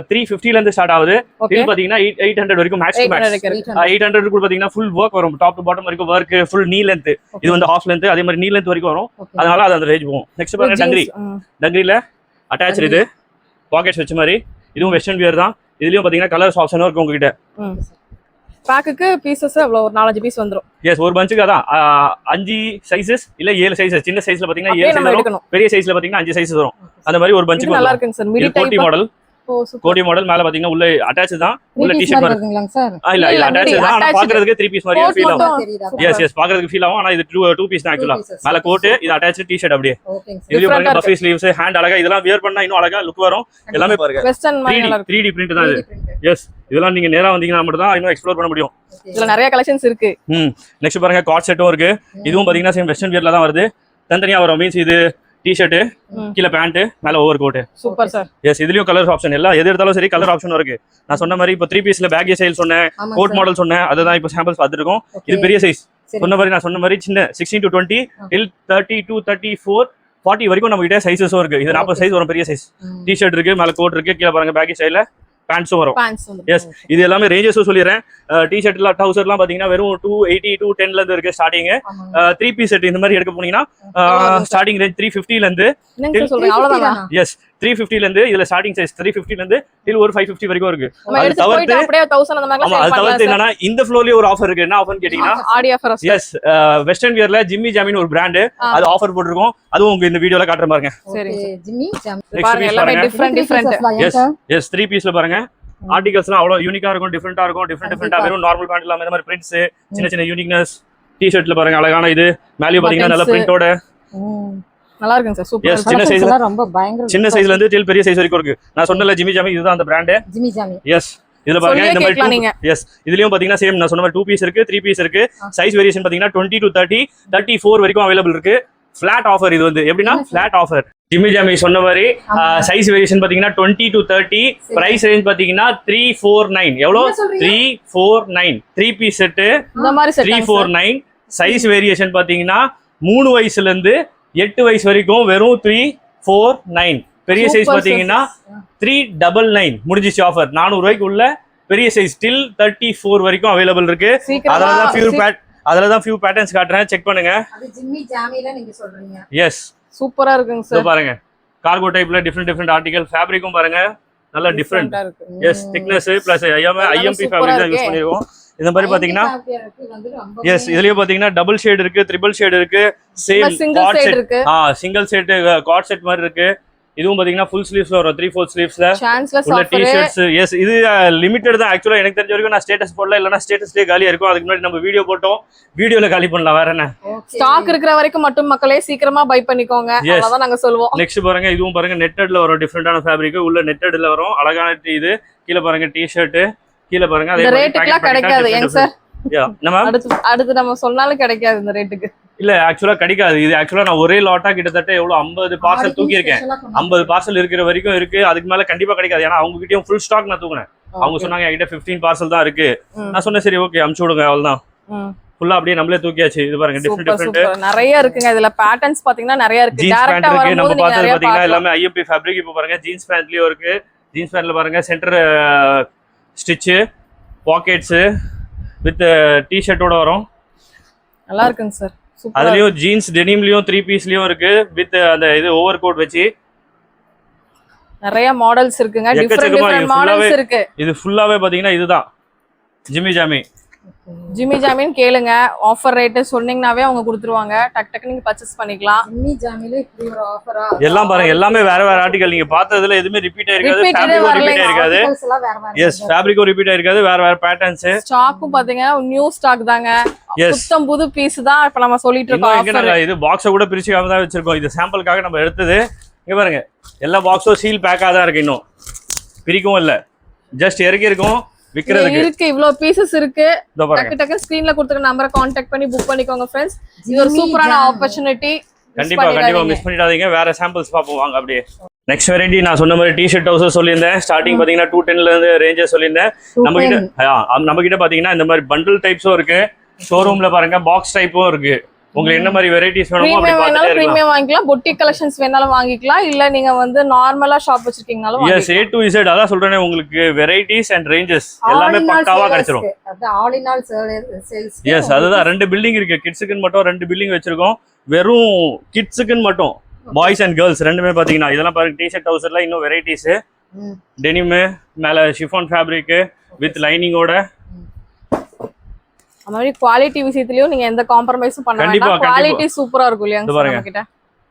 350 ல இருந்து ஸ்டார்ட் ஆகுது. இது பாத்தீங்கன்னா 800 வரைக்கும் மேக்ஸ் டு மேக்ஸ். 800 கூட பாத்தீங்கன்னா ஃபுல் வர்க் வரும். டாப் டு பாட்டம் வரைக்கும் வர்க், ஃபுல் நீ லெந்த். இது வந்து ஹாஃப் லெந்த், அதே மாதிரி நீ லெந்த் வரைக்கும் வரும். அதனால அது அந்த ரேஞ்ச் போகும். நெக்ஸ்ட் பாருங்க டங்கிரில அட்டாச். இது பாக்கெட்ஸ் வச்ச மாதிரி. இதுவும் வெஸ்டர்ன் வியர் தான். இதுலயும் பாத்தீங்கன்னா கலர்ஸ் ஆப்ஷனும் இருக்கு உங்ககிட்ட. பேக்குக்கு பீசஸ் அவ்வளவு ஒரு 4-5 பீஸ் வந்துரும். எஸ் ஒரு பஞ்சுக்கு அதான் 5 சைஸஸ் இல்ல 7 சைஸஸ். சின்ன சைஸ்ல பாத்தீங்கன்னா 7 சைஸ் வரும். பெரிய சைஸ்ல பாத்தீங்கன்னா 5 சைஸஸ் வரும். அந்த மாதிரி ஒரு பஞ்சுக்கு நல்லா இருக்குங்க சார். Midi type model. கோடி மாடல். மேல பாத்தீங்கன்னா உள்ள அட்டாச் தான். உள்ள டி-ஷர்ட் வருதுங்களாங்க சார்? இல்ல அட்டாச் தான். ஆனா பாக்குறதுக்கு 3 பீஸ் மாதிரியே ஃபீல் ஆகும். எஸ் பாக்குறதுக்கு ஃபீல் ஆகும். ஆனா இது 2 பீஸ் தான் ஆக்சுவலா. மேல கோட், இது அட்டாச் டி-ஷர்ட் அப்படியே. இதுலயும் பாருங்க பஃபி ஸ்லீவ்ஸ், ஹேண்ட் அழகா. இதெல்லாம் வியர் பண்ணா இன்னும் அழகா லுக் வரும். எல்லாமே பாருங்க வெஸ்டர்ன் மாதிரி நல்லா இருக்கு. 3D பிரிண்ட் தான் இது. எஸ் இதெல்லாம் நீங்க நேரா வந்தீங்கன்னா மட்டும் தான் இன்னும் எக்ஸ்ப்ளோர் பண்ண முடியும். இதுல நிறைய கலெக்ஷன்ஸ் இருக்கு. நெக்ஸ்ட் பாருங்க காட் செட்டும் இருக்கு. இதுவும் பாத்தீங்கன்னா சேம் வெஸ்டர்ன் வியர்ல தான் வருது. தனித்தனியா வரும். மீன்ஸ் இது டிஷர்ட், கீழே பேண்ட், மேல overcoat. Super sir. Yes, இதுலயும் கலர் ஆப்ஷன் எல்லாம் எது எடுத்தாலும் சரி கலர் ஆப்ஷன் இருக்கு. நான் சொன்ன மாதிரி இப்போ 3 பீஸ்ல பேக்கி ஸ்டைல் சொன்னேன், கோட் மாடல் சொன்னேன், அதுதான் இப்போ சாம்பிள்ஸ் பார்த்துருக்கோம். இது பெரிய சைஸ். சொன்ன மாதிரி நான் சொன்ன மாதிரி சின்ன 16 to 20 till 30 to 34 40 வரைக்கும் நம்ம கிட்ட சைஸஸும் இருக்கு. இது 40 சைஸ் வரும் பெரிய சைஸ். டிஷர்ட் இருக்கு, மேல கோட் இருக்கு, கீழே பாருங்க பேக்கி ஸ்டைல பேண்ட்ஸும் வரும். எஸ், இது எல்லாமே ரேஞ்சஸும் சொல்லிடுறேன். டிஷர்ட்லாம் டவுசர்லாம் பாத்தீங்கன்னா வெறும் 280 to 10 ல இருந்து இருக்கு ஸ்டார்டிங். 3 பீஸ் செட் இந்த மாதிரி எடுக்க போனீங்கன்னா ஸ்டார்டிங் ரேஞ்ச் 350 ல இருந்து எஸ் 350 ல இருந்து இதுல ஸ்டார்டிங் சைஸ் 350 ல இருந்து till ஒரு 550 வரைக்கும் இருக்கு. அது தவிர்த்து அப்படியே 1000 அந்த மாதிரி அது தவிர்த்து என்னன்னா இந்த ஃப்ளோர்லயே ஒரு ஆஃபர் இருக்கு. என்ன ஆஃபர்னு கேட்டீங்கன்னா ஆடி ஆஃபர். எஸ், வெஸ்டர்ன் வியர்ல ஜிம்மி ஜாமின்னு ஒரு பிராண்ட், அது ஆஃபர் போட்டுருக்கோம். அதுவும் உங்க இந்த வீடியோல காட்டுற பாருங்க. சரி, ஜிம்மி ஜாமி பாருங்க எல்லாமே டிஃபரெண்ட். எஸ் 3 பீஸ்ல பாருங்க. ஆர்டிகல்ஸ்லாம் அவ்வளவு யூனிக்கா இருக்கும், டிஃபரெண்டா இருக்கும். டிஃபரெண்டா வெறும் நார்மல் பேண்ட் இல்லாம இந்த மாதிரி பிரிண்ட்ஸ், சின்ன யூனிக்னஸ். டி-ஷர்ட்ல பாருங்க அழகான இது, மேலே பாத்தீங்கன்னா நல்ல பிரிண்டோட நல்லா இருக்குங்க சார். சூப்பர். எஸ், சின்ன சைஸ்ல ரொம்ப பயங்கர சின்ன சைஸ்ல இருந்து till பெரிய சைஸ் வரைக்கும் இருக்கு. நான் சொன்னல ஜிம்மி ஜாமி இதுதான் அந்த பிராண்ட் ஜிம்மி ஜாமி. எஸ், இதுல பாருங்க இந்த மாதிரி எஸ் இதுலயும் பாத்தீங்கன்னா சேம் நான் சொன்ன மாதிரி 2 பீஸ் இருக்கு, 3 பீஸ் இருக்கு. சைஸ் வேரியேஷன் பாத்தீங்கன்னா 20 to 30, 34 வரைக்கும் அவைலபிள் இருக்கு. ஃபிளாட் ஆஃபர் இது வந்து எப்படின்னா ஃபிளாட் ஆஃபர். ஜிம்மி ஜாமி சொன்ன மாதிரி சைஸ் வேரியேஷன் பாத்தீங்கன்னா 20 to 30, பிரைஸ் ரேஞ்ச் பாத்தீங்கன்னா 349. எவ்வளவு? 349. 3 பீஸ் செட் இந்த மாதிரி செட் 349. சைஸ் வேரியேஷன் பாத்தீங்கன்னா 3 வயசுல இருந்து 8 வயசு வரைக்கும் வெறும் 349. பெரிய சைஸ் பாத்தீங்கன்னா 399. முடிஞ்சிச்சு ஆஃபர். 400 ரூபாய்க்கு உள்ள பெரிய சைஸ் till 34 வரைக்கும் அவைலபிள் இருக்கு. அதுலதான் ஃபியூ பேட்டர்ன்ஸ் காட்டுறேன், செக் பண்ணுங்க. அது ஜிம்மி ஜாமில நீங்க சொல்றீங்க. எஸ், சூப்பரா இருக்குங்க சார். பாருங்க கார்கோ டைப்ல டிஃபரெண்ட் ஆர்டிகல். ஃபேப்ரிக்கும் பாருங்க நல்ல different. Yes, thickness plus IMP fabric தான் யூஸ் பண்ணிருக்கோம். இந்த மாதிரி பாத்தீங்கன்னா எஸ் இதுலயே பாத்தீங்கன்னா டபுள் ஷேட் இருக்கு, ட்ரிபிள் ஷேட் இருக்கு, same cord set. Single set cord set மாதிரி இருக்கு. இதுவும் பாத்தீங்கன்னா ஃபுல் ஸ்லீவ்ஸ்ல வரும், 3/4 ஸ்லீவ்ஸ்ல உள்ள டி-ஷர்ட்ஸ். எஸ், இது லிமிட்டட் தான். ஆக்சுவலா எனக்கு தெரிஞ்ச வரைக்கும் நான் ஸ்டேட்டஸ் போடல, இல்லனா ஸ்டேட்டஸ்லயே காலியா இருக்கும். அதுக்கு முன்னாடி நம்ம வீடியோ போட்டோம், வீடியோல காலி பண்ணலாம். வேற என்ன, ஸ்டாக் இருக்கிற வரைக்கும் மட்டும் மக்களே சீக்கிரமா பை பண்ணிக்கோங்க, அதான் நாங்க சொல்லுவோம். நெக்ஸ்ட் பாருங்க, இதுவும் பாருங்க நெட்டட்ல வரும், டிஃபரெண்டான ஃபேப்ரிக் உள்ள நெட்டட்ல வரும். அழகான இது கீழ பாருங்க டி-ஷர்ட், கீழ பாருங்க. அதே ரேட்டுக்குலாம் கிடைக்காது ஏங்க சார்? நம்ம அடுத்து நம்ம சொன்னாலும் கிடைக்காது இந்த ரேட்டுக்கு. இல்ல ஆக்சுவலா கிடைக்காது. இது ஆக்சுவலா நான் ஒரே லாட்டா கிட்டத்தட்ட எவ்வளவு 50 பார்சல் தூக்கி இருக்கேன். 50 பார்சல் இருக்கிற வரைக்கும் இருக்கு. அதுக்கு மேல கண்டிப்பா கிடைக்காது. ஏன்னா அவங்க கிட்டயும் ஃபுல் ஸ்டாக் நான் தூக்குனேன். அவங்க சொன்னாங்க என்கிட்ட 15 பார்சல் தான் இருக்கு. நான் சொன்னேன் சரி ஓகே அனுப்பிச்சு விடுங்க, அவ்வளவுதான். ஃபுல்லா அப்படியே நம்மளே தூக்கியாச்சு. இது பாருங்க டிஃபரெண்ட் நிறைய இருக்குங்க. இதுல பேட்டர்ன்ஸ் பாத்தீங்கன்னா நிறைய இருக்கு. ஜீன்ஸ் பேண்ட் இருக்கு, நம்ம பார்த்தது பாத்தீங்கன்னா எல்லாமே ஐஎம்பி ஃபேப்ரிக். இப்போ பாருங்க ஜீன்ஸ் பேண்ட்லயும் இருக்கு. ஜீன்ஸ் பேண்ட்ல பாருங்க சென்டர் ஸ்டிச், பாக்கெட்ஸ் வித் டி-ஷர்ட்டோட வரும். நல்லா இருக்குங்க சார். அதுலயும் ஜீன்ஸ் டெனிம்லயும் 3 பீஸ்லயும் இருக்கு வித் அந்த இது ஓவர் கோட் வச்சு நிறைய மாடல்ஸ் இருக்குங்க. டிஃபரெண்ட் மாடல்ஸ் இருக்கு. இது ஃபுல்லாவே பாத்தீங்கன்னா இதுதான் ஜிம்மி ஜாமி. ஜிம்மி ஜாமின்னு கேளுங்க, ஆஃபர் ரேட் சொன்னீங்கனாவே அவங்க கொடுத்துருவாங்க. டக் டக் நீங்க பர்ச்சேஸ் பண்ணிக்கலாம். ஜிம்மி ஜாமில இப்படி ஒரு ஆஃபரா? எல்லாம் பாருங்க எல்லாமே வேற வேற ஆர்டிகல். நீங்க பார்த்ததுல எதுமே ரிப்பீட் ஆயிருக்காது, ஃபேப்ரிக்கும் ரிப்பீட் ஆயிருக்காது. எஸ், ஃபேப்ரிக்கும் ரிப்பீட் ஆயிருக்காது, வேற வேற பேட்டர்ன்ஸ். ஸ்டாக்கும் பாத்தீங்கன்னா நியூ ஸ்டாக் தாங்க. புத்தம் புது பீஸ் தான் இப்ப நம்ம சொல்லிட்டு இருக்கோம். இது பாக்ஸை கூட பிரிச்சுக்காம தான் வச்சிருக்கோம். இது சாம்பிளுக்காக நம்ம எடுத்தது. இங்க பாருங்க எல்லா பாக்ஸும் சீல் பேக்கா தான் இருக்கு. இன்னும் பிரிக்கவும் இல்ல, ஜஸ்ட் இறக்கி இருக்கும் விக்கிறதுக்கு இருக்கு. இவ்ளோ பீசஸ் இருக்கு. டக்கு டக்கு ஸ்கிரீன்ல கொடுத்திருக்க நம்பரை கான்டாக்ட் பண்ணி புக் பண்ணிக்கோங்க फ्रेंड्स. இது ஒரு சூப்பரான ஆப்பர்சூனிட்டி. கண்டிப்பா மிஸ் பண்ணிடாதீங்க. வேற சாம்பிள்ஸ் பாப்போம் வாங்க அப்படியே. நெக்ஸ்ட் வெரைட்டி நான் சொன்ன மாதிரி டி-ஷர்ட் ட்ரவுசர் சொல்லியிருந்தேன். ஸ்டார்டிங் பாத்தீங்கன்னா 210 ல இருந்து ரேஞ்சஸ் சொல்லியிருந்தேன். நம்ம கிட்ட பாத்தீங்கன்னா இந்த மாதிரி பண்டில் டைப்ஸும் இருக்கு. ஷோரூம்ல பாருங்க பாக்ஸ் டைப்பும் இருக்கு. உங்களுக்கு என்ன மாதிரி வெரைட்டிஸ் வேணுமோ அப்படி பார்த்துட்டே இருக்கலாம். பிரீமியம் வாங்கிக்கலாம், பொட்டிக் கலெக்ஷன்ஸ் வேணாலும் வாங்கிக்கலாம், இல்ல நீங்க வந்து நார்மலா ஷாப் வச்சிருக்கீங்கனாலும் வாங்கிக்கலாம். எஸ், A to Z அதான் சொல்றேனே உங்களுக்கு வெரைட்டிஸ் அண்ட் ரேஞ்சஸ் எல்லாமே பக்காவா கிடைச்சிரும். அது all in all sales. Yes, அதுதான் 2 பில்டிங் இருக்கு. கிட்ஸுக்கு மட்டும் 2 பில்டிங் வச்சிருக்கோம். வெறும் கிட்ஸுக்கு மட்டும் பாய்ஸ் அண்ட் கேர்ள்ஸ் ரெண்டுமே பாத்தீங்கன்னா இதெல்லாம் பாருங்க. டி-ஷர்ட் ட்ரவுசர்ல இன்னும் வெரைட்டிஸ், டெனிம் மேல ஷிஃபான் ஃபேப்ரிக் வித் லைனிங்கோட. அந்த மாதிரி குவாலிட்டி விஷயத்துலயும் நீங்க எந்த காம்ப்ரமைஸும் பண்ண வேண்டாம். குவாலிட்டி சூப்பரா இருக்கும் இல்லையா நம்ம கிட்ட.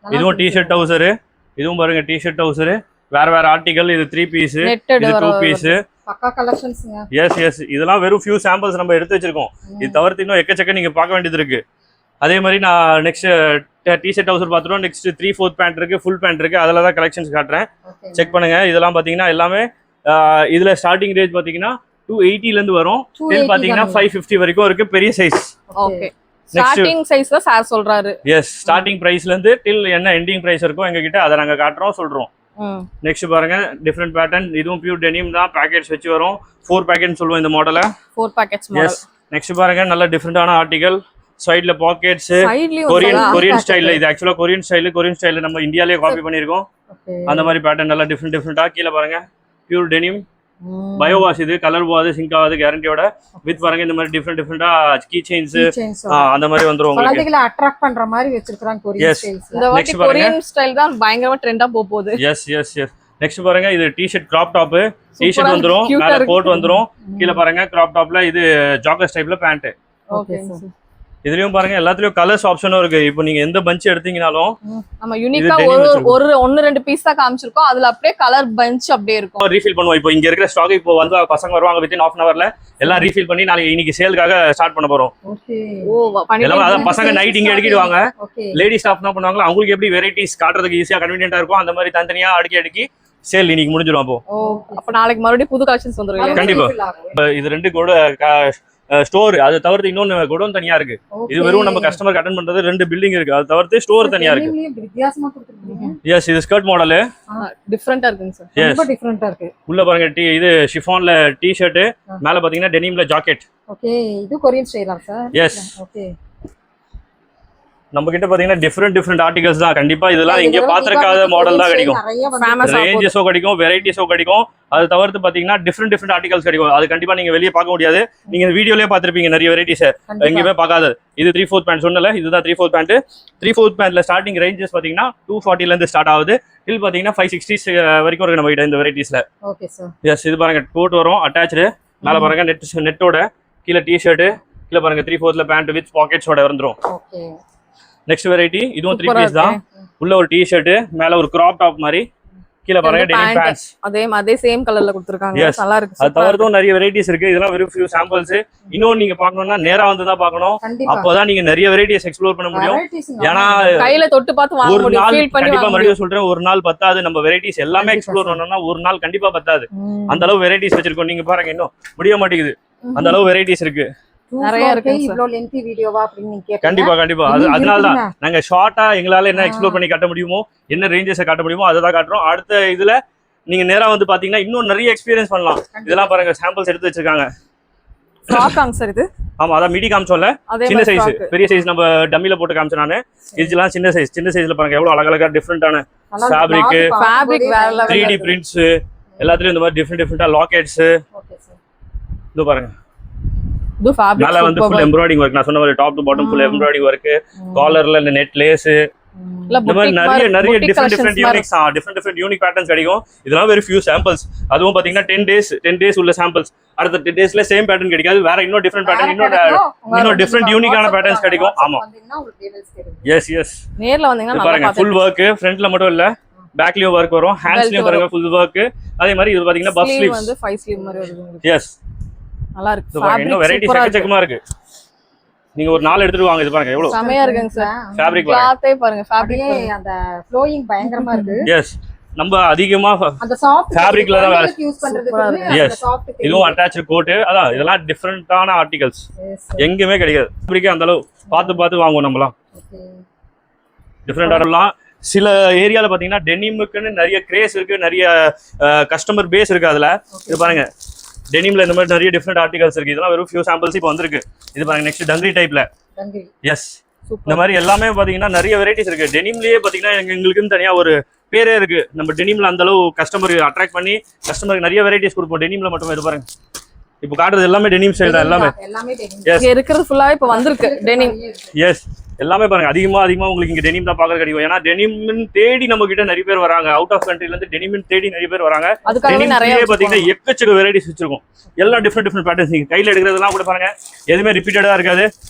இதுவும் டி-ஷர்ட் ட்ரவுசர், இதுவும் பாருங்க டி-ஷர்ட் ட்ரவுசர் வேற வேற ஆர்டிகல். இது 3 பீஸ், இது 2 பீஸ். பக்கா கலெக்ஷன்ஸ்ங்க. எஸ், இதெல்லாம் வெறும் ஃபியூ சாம்பிள்ஸ் நம்ம எடுத்து வச்சிருக்கோம். இது தவிர்த்து இன்னும் எக்கச்சக்க நீங்க பார்க்க வேண்டியது இருக்கு. அதே மாதிரி நான் நெக்ஸ்ட் டி-ஷர்ட் ட்ரவுசர் பாத்துறோம். நெக்ஸ்ட் 3/4 பேண்ட் இருக்கு, ஃபுல் பேண்ட் இருக்கு. அதுல தான் கலெக்ஷன்ஸ் காட்டுறேன், செக் பண்ணுங்க. இதெல்லாம் பாத்தீங்கன்னா எல்லாமே இதுல ஸ்டார்டிங் ரேஞ்ச் பாத்தீங்கன்னா 280 ல இருந்து வரும். தென் பாத்தீங்கன்னா 550 வரைக்கும் இருக்கு பெரிய சைஸ். ஓகே, ஸ்டார்டிங் சைஸ் தான் சார் சொல்றாரு. எஸ், ஸ்டார்டிங் பிரைஸ்ல இருந்து டில் என்ன எண்டிங் பிரைஸ் இருக்கோ எங்க கிட்ட அதை நாங்க காட்டுறோம் சொல்றோம். நெக்ஸ்ட் பாருங்க டிஃப்ரெண்ட் பேட்டர்ன், இதுவும் பியூர் டெனிம் தான், பேக்கெட்ஸ் வச்சு வரும். 4 பேக்கெட் சொல்லுவோம் இந்த மாடலை. 4 பேக்கெட்ஸ் மாடல். எஸ், நெக்ஸ்ட் பாருங்க நல்ல டிஃப்ரெண்டான ஆர்டிகல், சைடுல பாக்கெட்ஸ், கொரியன் ஸ்டைல்ல. இது ஆக்சுவலா கொரியன் ஸ்டைல் நம்ம இந்தியாலயே காப்பி பண்ணிருக்கோம். அந்த மாதிரி பேட்டர்ன் நல்லா டிஃப்ரெண்டா. கீழே பாருங்க பியூர் டெனிம், பயோவாஷ், இது கலர் போகாது, சிங்க் ஆகாது கேரண்டியோட. வித் பாருங்க இந்த மாதிரி டிஃப்ரெண்டா கீ செயின்ஸ் அந்த மாதிரி வந்துரும் உங்களுக்கு. குழந்தைகளை அட்ராக்ட் பண்ற மாதிரி வெச்சிருக்காங்க கொரியன் ஸ்டைல்ஸ். இந்த வாட்டி கொரியன் ஸ்டைல் தான் பயங்கரமா ட்ரெண்டா போகுது. எஸ். நெக்ஸ்ட் பாருங்க இது டி-ஷர்ட் கிராப் டாப், டி-ஷர்ட் வந்துரும், மேல கோட் வந்துரும். கீழ பாருங்க கிராப் டாப்ல இது ஜாக்கர்ஸ் டைப்ல பேண்ட். ஓகே. இதுலயும் பாருங்க எல்லாத்துலயும் கலர்ஸ் ஆப்ஷனும் இருக்கு. இப்போ நீங்க எந்த பஞ்ச் எடுத்தீங்கனாலும் நம்ம யூனிக்கா ஒரு 1-2 பீஸ் தான் காமிச்சிருக்கோம். அதுல அப்படியே கலர் பஞ்ச் அப்படியே இருக்கும். ரீஃபில் பண்ணுவோம். இப்போ இங்க இருக்கிற ஸ்டாக் இப்போ வந்து பசங்க வருவாங்க வித்தின் ½ hourல எல்லாம் ரீஃபில் பண்ணி நாளைக்கு இன்னைக்கு சேலுக்காக ஸ்டார்ட் பண்ண போறோம். எல்லாம் அதான் பசங்க நைட் இங்க எடுக்கிடுவாங்க. லேடி ஸ்டாஃப் என்ன பண்ணுவாங்க, அவங்களுக்கு எப்படி வெரைட்டிஸ் காட்டுறதுக்கு ஈஸியா கன்வீனியன்ட்டா இருக்கும் அந்த மாதிரி தனித்தனியா அடுக்கி சேல் இன்னைக்கு முடிஞ்சிடும். அப்போ நாளைக்கு மறுபடியும் புது கலெக்ஷன்ஸ் வந்துரும். கண்டிப்பா. இது 2 கூட ஸ்டோர், அது தவிர்த்து இன்னொன்னு குடோன் தனியா இருக்கு. இது வெறும் நம்ம கஸ்டமர் அட்டெண்ட் பண்றது 2 பில்டிங் இருக்கு, அது தவிர்த்து ஸ்டோர் தனியா இருக்கு. வித்தியாசமா கொடுத்திருக்கீங்க. எஸ், இது ஸ்கர்ட் மாடல் டிஃபரண்டா இருக்குங்க சார். ரொம்ப டிஃபரண்டா இருக்கு. உள்ள பாருங்க இது ஷிஃபான்ல டி-ஷர்ட், மேல பாத்தீங்கன்னா டெனிம்ல ஜாக்கெட். ஓகே, இது கொரியன் ஸ்டைலா சார்? எஸ். ஓகே. நம்ம கிட்ட பாத்தீங்கன்னா டிஃப்ரெண்ட் ஆர்டிகல்ஸ் தான். கண்டிப்பா இதெல்லாம் இங்க பாத்திருக்காத மாடல் தான் கிடைக்கும். ரேஞ்சஸோ கிடைக்கும், வெரைட்டிஸோ கிடைக்கும். அது தவிர்த்து பாத்தீங்கன்னா டிஃப்ரெண்ட் ஆர்டிகல்ஸ் கிடைக்கும். அது கண்டிப்பா நீங்க வெளியே பார்க்க முடியாது. நீங்க வீடியோலயே பாத்திருப்பீங்க நிறைய வெரைட்டிஸ், எங்கேயுமே பார்க்காது. இது 3/4 பேண்ட் சொன்னல, இதுதான் 3/4 பேண்ட். 3/4 பேண்ட்ல ஸ்டார்டிங் ரேஞ்சஸ் பாத்தீங்கன்னா 240 இருந்து ஸ்டார்ட் ஆகுது. டில் பாத்தீங்கன்னா 560 வரைக்கும் இருக்கு நம்ம கிட்ட இந்த வெரைட்டிஸ்ல. Okay sir. எஸ், இது பாருங்க கோட் வரும் அட்டாச்டு, மேல பாருங்க நெட்டோட, கீழே டி-ஷர்ட், கீழே பாருங்க 3/4ல பேண்ட் வித் பாக்கெட்ஸோட வந்துரும். ஓகே. நெக்ஸ்ட் வெரைட்டி இதுவும் 3 பீஸ் தான். உள்ள ஒரு டி-ஷர்ட், மேல ஒரு கிராப் டாப் மாதிரி, கீழ பாருங்க டெனிம் பேண்ட்ஸ். அதே சேம் கலர்ல கொடுத்திருக்காங்க. நல்லா இருக்கு. அது தவிர்த்தும் நிறைய வெரைட்டிஸ் இருக்கு. இதெல்லாம் வெறும் ஃபியூ சாம்பிள்ஸ். இன்னும் நீங்க பார்க்கணும்னா நேரா வந்து தான் பார்க்கணும். அப்போதான் நீங்க நிறைய வெரைட்டிஸ் எக்ஸ்ப்ளோர் பண்ண முடியும். ஏன்னா கையில தொட்டு பார்த்து வாங்க முடியும், ஃபீல் பண்ணி கண்டிப்பா மறுபடியும் சொல்றேன், ஒரு நாள் பத்தாது. நம்ம வெரைட்டிஸ் எல்லாமே எக்ஸ்ப்ளோர் பண்ணனும்னா ஒரு நாள் கண்டிப்பா பத்தாது. அந்த அளவு வெரைட்டிஸ் வச்சிருக்கோம். நீங்க பாருங்க இன்னும் முடிய மாட்டேங்குது, அந்த அளவு வெரைட்டிஸ் இருக்கு. நிறைய இருக்கு. இவ்ளோ லென்த்தி வீடியோவா அப்படி நீங்க கேட்டீங்க. கண்டிப்பா அதனால தான் நாங்க ஷார்ட்டா எங்களால என்ன எக்ஸ்ப்ளோர் பண்ணி காட்ட முடியுமோ, என்ன ரேஞ்சஸை காட்ட முடியுமோ அதை தான் காட்டுறோம். அடுத்த இதுல நீங்க நேரா வந்து பாத்தீங்கன்னா இன்னும் நிறைய எக்ஸ்பீரியன்ஸ் பண்ணலாம். இதெல்லாம் பாருங்க சாம்பிள்ஸ் எடுத்து வச்சிருக்காங்க. ஃப்ராக்காங்க சார் இது? ஆமா, அதான் மிடி காமிச்சோம்ல, சின்ன சைஸ். பெரிய சைஸ் நம்ம டம்மில போட்டு காமிச்சேன் நானு. இதெல்லாம் சின்ன சைஸ்ல பாருங்க எவ்வளவு அழகழகா டிஃப்ரெண்டான ஃபேப்ரிக் 3D பிரிண்ட்ஸ் எல்லாத்துலயும் இந்த மாதிரி டிஃப்ரெண்டா லாக்கெட்ஸ். இது பாருங்க மேல வந்து ஃபுல் எம்ப்ராய்டிங் ஒர்க். நான் சொன்ன மாதிரி top to bottom full embroidering work, காலர்ல இந்த நெட் லேஸ், இந்த மாதிரி நிறைய டிஃப்ரெண்ட் யூனிக் பேட்டர்ன்ஸ் கிடைக்கும். இதெல்லாம் வெரி ஃபியூ சாம்பிள்ஸ். அதுவும் பாத்தீங்கன்னா 10 டேஸ் உள்ள சாம்பிள்ஸ். அடுத்த 10 டேஸ்ல சேம் பேட்டர்ன் கிடைக்காது, வேற இன்னும் டிஃப்ரெண்ட் பேட்டர்ன், இன்னும் டிஃப்ரெண்ட் யூனிக்கான பேட்டர்ன்ஸ் கிடைக்கும். ஆமா, எஸ் நேர்ல வந்தீங்கன்னா பாருங்க ஃபுல் ஒர்க். ஃப்ரண்ட்ல மட்டும் இல்ல, பேக்லயும் ஒர்க் வரும், ஹேண்ட்ஸ்லயும் பாருங்க ஃபுல் ஒர்க். அதே மாதிரி இது பாத்தீங்கன்னா பஃப் ஸ்லீவ்ஸ் வந்து 5 ஸ்லீவ் மாதிரி வருது. எஸ், நல்லா இருக்கு. இன்னும் வெரைட்டிஸ் எக்கச்சக்கமா இருக்கு. நீங்க ஒரு 4 எடுத்துட்டு வாங்க. இது பாருங்க எவ்வளவு செமையா இருக்குங்க சார். ஃபேப்ரிக் கிளாத்தே பாருங்க, ஃபேப்ரிக் அந்த ஃப்ளோயிங் பயங்கரமா இருக்கு. எஸ், நம்ம அதிகமா அந்த சாஃப்ட் ஃபேப்ரிக்ல தான் வேலை யூஸ் பண்றதுக்கு. எஸ், இதுவும் அட்டாச்ட் கோட். அதான் இதெல்லாம் டிஃபரண்டான ஆர்டிகல்ஸ், எங்கேயுமே கிடைக்காது. ஃபேப்ரிக் அந்த அளவு பார்த்து வாங்குவோம் நம்மலாம். டிஃபரெண்டானலாம் சில ஏரியால பாத்தீங்கன்னா டெனிமுக்குன்னு நிறைய கிரேஸ் இருக்கு, நிறைய கஸ்டமர் பேஸ் இருக்கு. அதுல இது பாருங்க டெனிம்ல இந்த மாதிரி நிறைய டிஃப்ரெண்ட் ஆர்டிகல்ஸ் இருக்கு. இதெல்லாம் வெறும் ஃபியூ சாம்பிள்ஸ் இப்போ வந்திருக்கு. இது பாருங்க நெக்ஸ்ட் டங்கரி டைப்ல. எஸ், இந்த மாதிரி எல்லாமே பாத்தீங்கன்னா நிறைய வெரைட்டிஸ் இருக்கு. டெனிம்லயே பாத்தீங்கன்னா எங்களுக்குன்னு தனியா ஒரு பேரே இருக்கு. நம்ம டெனிம்ல அந்த அளவு கஸ்டமர் அட்ராக்ட் பண்ணி கஸ்டமருக்கு நிறைய வெரைட்டிஸ் கொடுப்போம். டெனிம்ல மட்டும் இது பாருங்க, இப்போ காட்டுறது எல்லாமே டெனிம் ஸ்டைல் தான். எல்லாமே இங்க இருக்கிறது ஃபுல்லா இப்போ வந்திருக்கு டெனிம். எஸ், எல்லாமே பாருங்க அதிகமா உங்களுக்கு இங்க டெனிம் தான் பார்க்க கிடைக்கும். ஏன்னா டெனிம் தேடி நம்ம கிட்ட நிறைய பேர் வராங்க. அவுட் ஆஃப் கண்ட்ரில இருந்து டெனிம் தேடி நிறைய பேர் வராங்க. நிறைய பாத்தீங்கன்னா எக்கச்சக்க வெரைட்டிஸ் வச்சிருக்கோம். எல்லாம் டிஃப்ரெண்ட் பேட்டர்ன்ஸ். நீங்க கையில எடுக்கிறதெல்லாம் கூட பாருங்க எதுவுமே ரிப்பீட்டடா இருக்காது.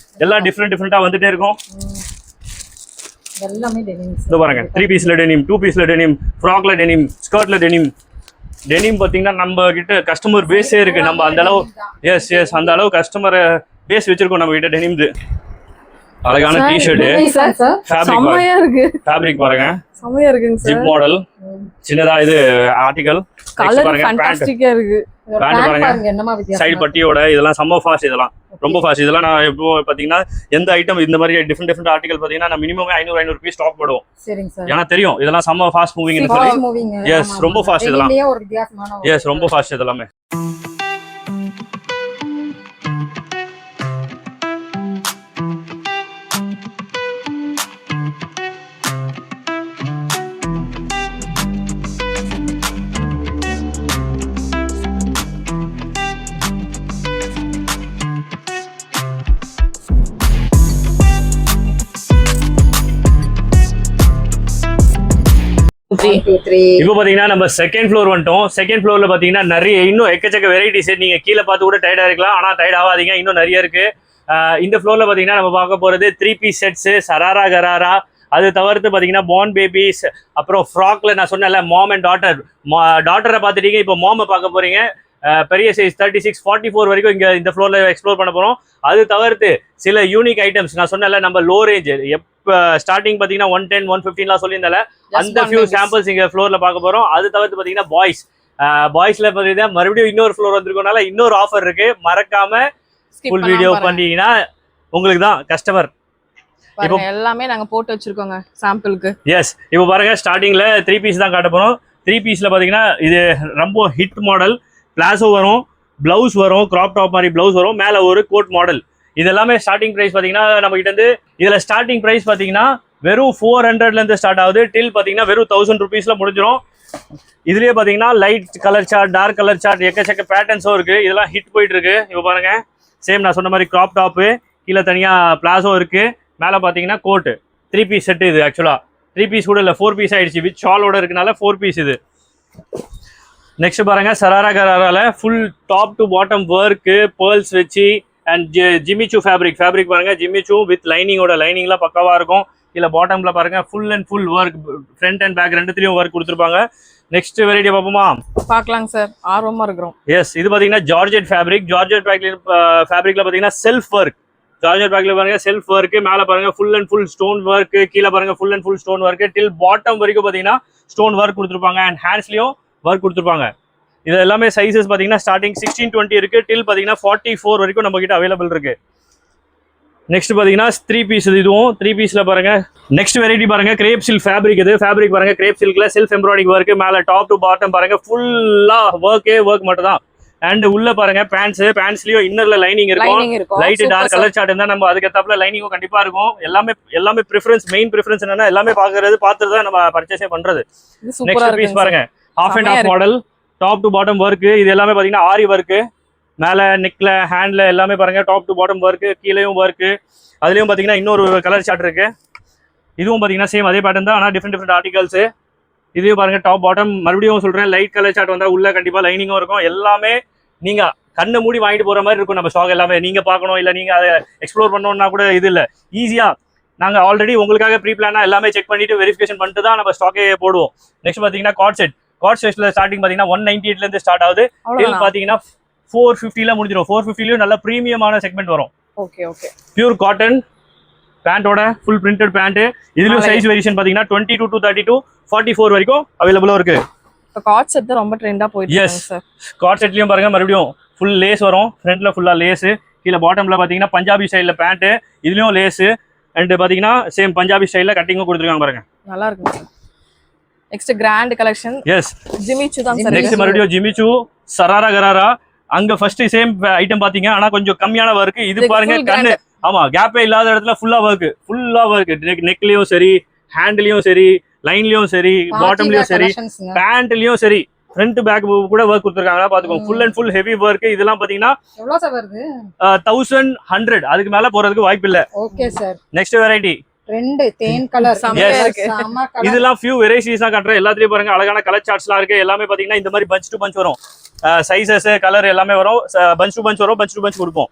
எல்லாம் டிஃப்ரெண்டா வந்துட்டே இருக்கும். எல்லாமே டெனிம். இது பாருங்க 3 பீஸ்ல டெனிம், 2 பீஸ்ல டெனிம், ஃப்ராக்ல டெனிம், ஸ்கர்ட்ல டெனிம் பாத்தீங்கன்னா நம்ம கிட்ட கஸ்டமர் பேஸே இருக்கு. நம்ம அந்த அளவு எஸ் அந்த அளவு கஸ்டமர் பேஸ் வச்சிருக்கோம் நம்ம கிட்ட டெனிம். அழகான Sir, டிஷர்ட் சார் செம்மையா இருக்கு. ஃபேப்ரிக் பாருங்க செம்மையா இருக்குங்க ஜிப் சார். மாடல் சின்னதா இது ஆர்டிகல் கலர் பாருங்க பேண்ட் ஃபேண்டாஸ்டிக்கா இருக்கு. பேண்ட் பாருங்க பாருங்க என்னமா வித்தியாசம் சைடு பட்டியோட இதெல்லாம் செம்ம ஃபாஸ்ட் இதெல்லாம் ரொம்ப ஃபாஸ்ட் இதெல்லாம் நான் இப்போ பாத்தீங்கன்னா எந்த ஐட்டம் இந்த மாதிரி டிஃபரெண்ட் ஆர்டிகல் பாத்தீங்கன்னா நான் மினிமம் 500 ரூபீஸ் ஸ்டாக் போடுவோம் சரிங்க சார் ஏன்னா தெரியும் இதெல்லாம் செம்ம ஃபாஸ்ட் மூவிங் சொல்லி மூவிங் Yes, ரொம்ப fast இதெல்லாம். ஒரு வித்தியாசமான எஸ் ரொம்ப ஃபாஸ்ட் இதெல்லாமே இப்போ பாத்தீங்கன்னா நம்ம செகண்ட் ஃப்ளோர் வந்துட்டோம் செகண்ட் ஃப்ளோர்ல பாத்தீங்கன்னா நிறைய இன்னும் எக்கச்சக்க வெரைட்டிஸ் நீங்க கீழே பார்த்து கூட டயர்டா இருக்கலாம் ஆனா டயர்ட் ஆகாதீங்க இன்னும் நிறைய இருக்கு இந்த ஃப்ளோர்ல பாத்தீங்கன்னா நம்ம பார்க்க போறது 3-piece செட்ஸ் சராரா கராரா அது தவிர்த்து பாத்தீங்கன்னா பார்ன் பேபிஸ் அப்புறம் ஃப்ராக்ல நான் சொன்னேன்ல மாம் அண்ட் டாட்டரை பார்த்துட்டீங்க இப்போ மாமை பார்க்க போறீங்க பெரிய சைஸ் 36-44 வரைக்கும் இங்க இந்த ஃப்ளோர்ல எக்ஸ்ப்ளோர் பண்ண போறோம் அது தவிர்த்து சில யூனிக் ஐட்டம்ஸ் நான் சொன்னேன்ல நம்ம லோ ரேஞ்ச் ஸ்டார்டிங் பாத்தீங்கன்னா 110-115 சொல்லியிருந்தால அந்த ஃபியூ சாம்பிள்ஸ் இங்க ஃப்ளோர்ல பார்க்க போறோம் அது தவிர்த்து பாத்தீங்கன்னா பாய்ஸ்ல பாத்தீங்கன்னா மறுபடியும் இன்னொரு ஃப்ளோர் வந்திருக்கனால இன்னொரு ஆஃபர் இருக்கு மறக்காம ஃபுல் வீடியோ பண்ணீங்கன்னா உங்களுக்கு தான் கஸ்டமர் பாருங்க எல்லாமே நாங்க போட்டு வச்சிருக்கோங்க சாம்பிளுக்கு. எஸ் இப்போ பாருங்க ஸ்டார்டிங்ல 3-piece தான் காட்ட போறோம் 3-pieceல பாத்தீங்கன்னா இது ரொம்ப ஹிட் மாடல் பிளாசோ வரும் பிளவுஸ் வரும் கிராப் டாப் மாதிரி பிளவுஸ் வரும் மேல ஒரு கோட் மாடல் இது எல்லாமே ஸ்டார்டிங் பிரைஸ் பாத்தீங்கன்னா நம்ம கிட்ட இருந்து இதுல ஸ்டார்டிங் பிரைஸ் பாத்தீங்கன்னா வெறும் 400ல இருந்து ஸ்டார்ட் ஆகுது டில் பாத்தீங்கன்னா வெறும் 1000 ரூபீஸ்ல முடிஞ்சிடும் இதுலயே பாத்தீங்கன்னா light colour chart dark colour chart எக்கச்சக்க பேட்டர்ன்ஸும் இருக்கு இதெல்லாம் ஹிட் போயிட்டு இருக்கு இப்போ பாருங்க சேம் நான் சொன்ன மாதிரி கிராப் டாப்பு கீழே தனியா பிளாசோ இருக்கு மேல பாத்தீங்கன்னா கோட் 3-piece செட் இது ஆக்சுவலா 3-piece கூட இல்ல 4-piece ஆயிடுச்சு வித் ஷாலோட இருக்கனால 4-piece இது நெக்ஸ்ட் பாருங்க சராரா கராரால full top to bottom work pearls வச்சு அண்ட் ஜிமிச்சு ஃபேப்ரிக் பாருங்க ஜிமிச்சு வித் லைனிங்லாம் பக்காவா இருக்கும் இல்ல பாட்டம்ல பாருங்க full and full work front and back ரெண்டுத்துலயும் ஒர்க் கொடுத்துருப்பாங்க நெக்ஸ்ட் வெரைட்டி பார்ப்போமா பார்க்கலாங்க சார் ஆர்வமா இருக்கிறோம். எஸ் இது பாத்தீங்கன்னா ஜார்ஜெட் ஃபேப்ரிக்ல பாத்தீங்கன்னா செல்ஃப் ஒர்க் ஜார்ஜெட் பேக்ல பாருங்க செல்ஃப் ஒர்க் மேல பாருங்க full and full stone work கீழே பாருங்க full and full stone work till bottom வரைக்கும் பாத்தீங்கன்னா ஸ்டோன் ஒர்க் கொடுத்துருப்பாங்க அண்ட் ஹேண்ட்ஸ்லயும் ஒர்க் கொடுத்துருப்பாங்க இது எல்லாமே சைஸஸ் பாத்தீங்கன்னா ஸ்டார்டிங் 16-20 இருக்கு டில் பாத்தீங்கன்னா 44 வரைக்கும் நம்ம கிட்ட அவைலபிள் இருக்கு நெக்ஸ்ட் பாத்தீங்கன்னா 3-piece இதுவும் 3-pieceல பாருங்க நெக்ஸ்ட் வெரைட்டி பாருங்க கிரேப் சில்க் ஃபேப்ரிக் இது ஃபேப்ரிக் பாருங்க கிரேப் சில்க்ல செல்ஃப் எம்ப்ராய்டிங் ஒர்க் மேல டாப் டு பாட்டம் பாருங்க ஃபுல்லா ஒர்க் மட்டும் தான் அண்ட் உள்ள பாருங்க பேண்ட்ஸ்லயும் இன்னர்ல லைனிங் இருக்கும் லைட் டார்க் கலர் சார்ட் இருந்தா நம்ம அதுக்கேத்தாப்புல லைனிங்கும் கண்டிப்பா இருக்கும் எல்லாமே மெயின் ப்ரிஃபரன்ஸ் என்னன்னா எல்லாமே பார்த்துட்டு தான் நம்ம பர்ச்சேஸே பண்றது நெக்ஸ்ட் பீஸ் பாருங்க half and half model top to bottom work இது எல்லாமே பாத்தீங்கன்னா ஆரி ஒர்க் மேல நெக்ல ஹேண்ட்ல எல்லாமே பாருங்க டாப் டு பாட்டம் ஒர்க் கீழேயும் ஒர்க் அதுலயும் பாத்தீங்கன்னா இன்னொரு கலர் சார்ட் இருக்கு இதுவும் பாத்தீங்கன்னா சேம் அதே பேட்டர்ன் தான் ஆனா டிஃப்ரெண்ட் ஆர்டிகல்ஸ் இதையும் பாருங்க டாப் பாட்டம் மறுபடியும் சொல்றேன் லைட் கலர் சார்ட் வந்தா உள்ள கண்டிப்பா லைனிங்கும் இருக்கும் எல்லாமே நீங்க கண்ணை மூடி வாங்கிட்டு போற மாதிரி இருக்கும் நம்ம ஸ்டாக் எல்லாமே நீங்க பாக்கணும் இல்ல நீங்க அதை எக்ஸ்ப்ளோர் பண்ணணும்னா கூட இது இல்ல ஈஸியா நாங்க ஆல்ரெடி உங்களுக்காக ப்ரீ பிளானா எல்லாமே செக் பண்ணிட்டு வெரிஃபிகேஷன் பண்ணிட்டு தான் நம்ம ஸ்டாக்கே போடுவோம் நெக்ஸ்ட் பாத்தீங்கன்னா காட் செட்ல ஸ்டார்டிங் பாத்தீங்கன்னா 198ல இருந்து ஸ்டார்ட் ஆகுது டில் பாத்தீங்கன்னா 450ல முடிஞ்சிடும் 450லயும் நல்ல பிரீமியமான செக்மெண்ட் வரும் ஓகே பியூர் காட்டன் பேண்டோட ஃபுல் பிரிண்டட் பேண்ட் இதுலயும் சைஸ் வேரியேஷன் பாத்தீங்கன்னா 22 to 32 44 வரைக்கும் அவைலபிளா இருக்கு இப்போ காட் செட் ரொம்ப ட்ரெண்டா போயிட்டு இருக்கு சார் காட் செட்லயும் பாருங்க மறுபடியும் ஃபுல் லேஸ் வரும் ஃப்ரண்ட்ல ஃபுல்லா லேஸ் கீழே பாட்டம்ல பாத்தீங்கன்னா பஞ்சாபி ஸ்டைல்ல பேண்ட் இதுலயும் லேஸ் அண்ட் பாத்தீங்கன்னா சேம் பஞ்சாபி ஸ்டைல்ல கட்டிங்கும் கொடுத்துருக்காங்க பாருங்க நல்லா இருக்கு sir next grand collection yes Jimmy Choo தான் சார் நெக்ஸ்ட் மறுபடியும் ஜிமிச்சு சராரா கராரா அங்க ஃபர்ஸ்ட் சேம் ஐட்டம் பாத்தீங்க ஆனா கொஞ்சம் கம்மியான ஒர்க் இது பாருங்க கண்ணு ஆமா கேப்பே இல்லாத இடத்துல ஃபுல்லா ஒர்க் நெக்லயும் சரி ஹேண்ட்லயும் சரி லைன்லயும் சரி பாட்டம்லயும் சரி பேண்ட்லயும் சரி ஃப்ரண்ட் பேக் கூட ஒர்க் கொடுத்துருக்காங்க பாத்துக்கோங்க full and full heavy work இதெல்லாம் பாத்தீங்கன்னா எவ்வளவு சார் வருது 1100 அதுக்கு மேல போறதுக்கு வாய்ப்பு இல்ல ஓகே சார் நெக்ஸ்ட் வெரைட்டி ரெண்டு தேன் கலர் இதெல்லாம் ஃபியூ வெரைட்டிஸ் தான் காட்டுறேன் எல்லாத்துலயும் பாருங்க அழகான கலர் சார்ட்ஸ்லாம் இருக்கு எல்லாமே பாத்தீங்கன்னா இந்த மாதிரி பஞ்ச் டு பஞ்ச் வரும் சைசஸ் கலர் எல்லாமே வரும் பஞ்ச் டு பஞ்ச் வரும் பஞ்ச் டு பஞ்ச் கொடுப்போம்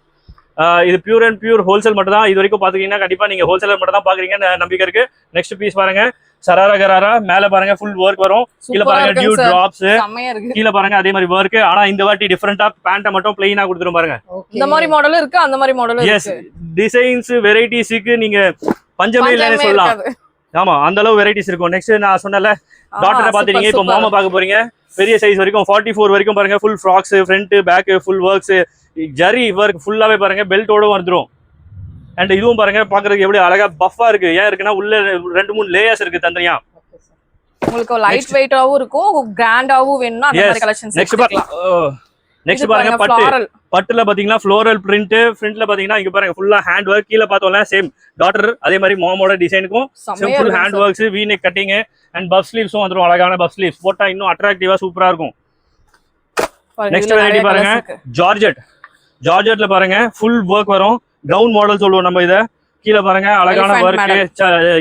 இது பியூர் அண்ட் பியூர் ஹோல்சேல் மட்டும் தான். இது வரைக்கும் பாத்துக்கிட்டீங்கன்னா கண்டிப்பா நீங்க ஹோல்சேலர் மட்டும் தான் பாக்குறீங்க நம்பிக்கை இருக்கு. நெக்ஸ்ட் பீஸ் பாருங்க, சராரா கராரா. மேல பாருங்க ஃபுல் ஒர்க் வரும், கீழே பாருங்க டியூ டிராப்ஸ், கீழே பாருங்க அதே மாதிரி ஒர்க். ஆனா இந்த வாட்டி டிஃபரெண்டா பேண்ட மட்டும் பிளைனா கொடுத்துரும் பாருங்க. இந்த மாதிரி மாடலும் இருக்கு, அந்த மாதிரி மாடலும் இருக்கு. எஸ், டிசைன்ஸ் வெரைட்டிஸ்க்கு நீங்க பஞ்சமே இல்லைன்னு சொல்லலாம். ஆமா, அந்த அளவு வெரைட்டிஸ் இருக்கும். நெக்ஸ்ட் நான் சொன்னல டாட்டரை பாத்துட்டீங்க, இப்போ மாமா பார்க்க போறீங்க. பெரிய சைஸ் வரைக்கும் 44 வரைக்கும் பாருங்க. Full frocks, front back full works, zari work ஃபுல்லாவே பாருங்க, பெல்ட்டோட வந்துரும். அண்ட் இதுவும் பாருங்க பாக்குறதுக்கு எப்படி அழகா பஃபா இருக்கு. ஏன் இருக்குன்னா உள்ள 2-3 லேயர்ஸ் இருக்கு தனியா. உங்களுக்கு லைட் வெயிட்டாவும் இருக்கும், கிராண்டாவும் வேணும்னா அந்த மாதிரி கலெக்ஷன்ஸ். நெக்ஸ்ட் பாருங்க பட்டுல பாத்தீங்கன்னா ஃப்ளோரல் பிரிண்ட். ஃப்ரண்ட்ல பாத்தீங்கன்னா இங்க பாருங்க ஃபுல்லா ஹேண்ட் ஒர்க். கீழே பார்த்தோம்ல சேம் டாட்டர் அதே மாதிரி மாமோட டிசைனுக்கும் full hand works, V neck cutting and puff ஸ்லீவ்ஸும் வந்துரும். அழகான பஃப் ஸ்லீவ்ஸ் போட்டா இன்னும் அட்ராக்டிவா சூப்பரா இருக்கும். நெக்ஸ்ட் வெரைட்டி பாருங்க ஜார்ஜெட்ல பாருங்க ஃபுல் ஒர்க் வரும். கவுன் மாடல் சொல்லுவோம் நம்ம இத. கீழே பாருங்க அழகான ஒர்க்,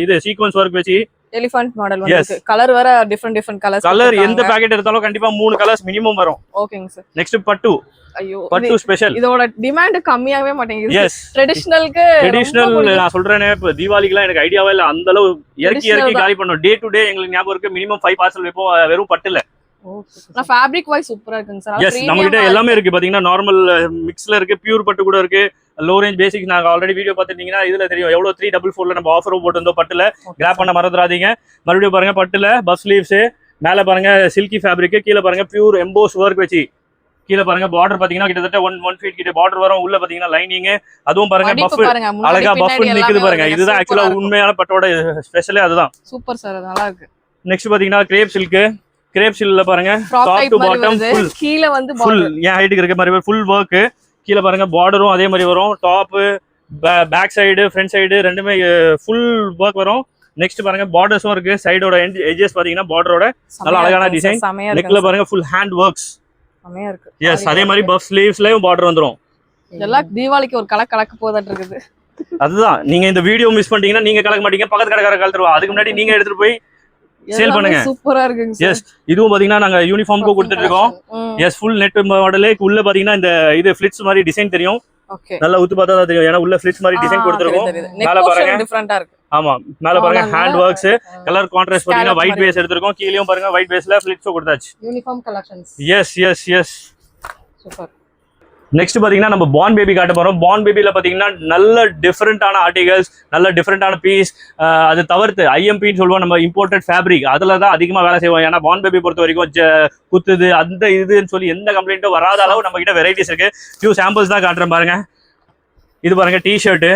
இது சீக்வென்ஸ் ஒர்க் வச்சு எலிஃபண்ட் மாடல் வந்து கலர் வேற டிஃபரெண்ட் கலர்ஸ். கலர் எந்த பாக்கெட் எடுத்தாலும் கண்டிப்பா 3 கலர்ஸ் மினிமம் வரும். ஓகேங்க சார். நெக்ஸ்ட் பட்டு. ஐயோ, பட்டு ஸ்பெஷல். இதோட டிமாண்ட் கம்மியாவே மாட்டேங்குது. எஸ், ட்ரெடிஷனல் நான் சொல்றேனே, இப்ப தீபாவளிக்குலாம் எனக்கு ஐடியாவே இல்ல. அந்த அளவு இறக்கி காலி பண்ணோம். டே டு டே எங்களுக்கு ஞாபகம் இருக்கு. மினிமம் 5 பார்சல் வைப்போம், வெறும் பட்டுல. நான் ஃபேப்ரிக் வைஸ் சூப்பரா இருக்குங்க சார். எஸ், நம்ம கிட்ட எல்லாமே இருக்கு. பாத்தீங்கன்னா நார்மல் மிக்ஸ்ல இருக்கு, பியூர் பட்டு கூட இருக்கு, லோ ரேஞ்ச் பேசிக். நாங்க ஆல்ரெடி வீடியோ பார்த்துட்டீங்கன்னா இதுல தெரியும் எவ்வளவு 344ல நம்ம ஆஃபரும் போட்டிருந்தோம். பட்டுல கிராப் பண்ண மறந்துடாதீங்க. மறுபடியும் பாருங்க பட்டுல பஃப் ஸ்லீவ்ஸ், மேல பாருங்க சில்கி ஃபேப்ரிக், கீழே பாருங்க பியூர் எம்போஸ் ஒர்க் வச்சு. கீழே பாருங்க பார்டர் பாத்தீங்கன்னா கிட்டத்தட்ட 1 ஃபீட் கிட்ட பார்டர் வரும். உள்ள பாத்தீங்கன்னா லைனிங், அதுவும் பாருங்க பஃப் அழகா பஃப் நிக்குது பாருங்க. இதுதான் ஆக்சுவலா உண்மையான பட்டோட ஸ்பெஷலே அதுதான். சூப்பர் சார், நல்லா இருக்கு. நெக்ஸ்ட் பாத்தீங்கன்னா கிரேப் சில்க். கிரேப் சில்க்ல பாருங்க டாப் டு பாட்டம் ஃபுல், கீழே வந்து ஃபுல் ஏன் ஹைட்டுக்கு இருக்க மாதிரி ஃபுல் ஒர்க். கீழே பாருங்க பார்டரும் அதே மாதிரி வரும். Top back side front side ரெண்டுமே ஃபுல் ஒர்க் வரும். நெக்ஸ்ட் பாருங்க பார்டர்ஸும் இருக்கு. சைடோட எட்ஜஸ் பாத்தீங்கன்னா பார்டரோட நல்ல அழகான டிசைன். நெக்ல பாருங்க ஃபுல் ஹேண்ட் ஒர்க்ஸ். செமையா இருக்கு. எஸ், அதே மாதிரி பஃப் ஸ்லீவ்ஸ்லயும் பார்டர் வந்துரும். இதெல்லாம் தீபாவளிக்கு ஒரு கலக்க போதட்டு இருக்குது. அதுதான், நீங்க இந்த வீடியோ மிஸ் பண்ணிட்டீங்கன்னா நீங்க கலக்க மாட்டீங்க, பக்கத்து கடைக்காரங்க கலந்துருவா. அதுக்கு முன்னாடி நீங்க எடுத்துட்டு போய் சேல் பண்ணுங்க. சூப்பரா இருக்குங்க. எஸ், இதுவும் பாத்தீங்கன்னா நாங்க யூனிஃபார்ம்க்கு கொடுத்துட்டு இருக்கோம். எஸ், ஃபுல் நெட் மாடலே. உள்ள பாத்தீங்கன்னா இந்த இது ஃபிளிட்ஸ் மாதிரி டிசைன் தெரியும். நல்லா ஊத்து பார்த்தா தான் தெரியும், ஏன்னா உள்ள ஃபிளிட்ஸ் மாதிரி டிசைன் கொடுத்துருக்கோம். மேல பாருங்க டிஃபரெண்டா இருக்கு. ஆமா, மேல பாருங்க ஹேண்ட் ஒர்க்ஸ், கலர் கான்ட்ராஸ்ட் பாத்தீங்கன்னா ஒயிட் பேஸ் எடுத்துருக்கோம். கீழேயும் பாருங்க ஒயிட் பேஸ்ல ஃபிளிட்ஸ் கொடுத்தாச்சு. Uniform collections. Yes yes yes, super. Next பாத்தீங்கன்னா நம்ம பார்ன் பேபி காட்ட போறோம். பார்ன் பேபில பாத்தீங்கன்னா நல்ல டிஃபரெண்டான ஆர்டிகல்ஸ், நல்ல டிஃபரெண்டான பீஸ். அது தவிர்த்து ஐஎம்பின்னு சொல்லுவோம், நம்ம இம்போர்ட்டட் ஃபேப்ரிக், அதுல தான் அதிகமா வேலை செய்வோம். ஏன்னா பார்ன் பேபி பொறுத்த வரைக்கும் குத்துது அந்த இதுன்னு சொல்லி எந்த கம்ப்ளைண்ட்டும் வராத அளவு நம்ம கிட்ட வெரைட்டிஸ் இருக்கு. ஃபியூ சாம்பிள்ஸ் தான் காட்டுறேன் பாருங்க. இது பாருங்க டிஷர்ட்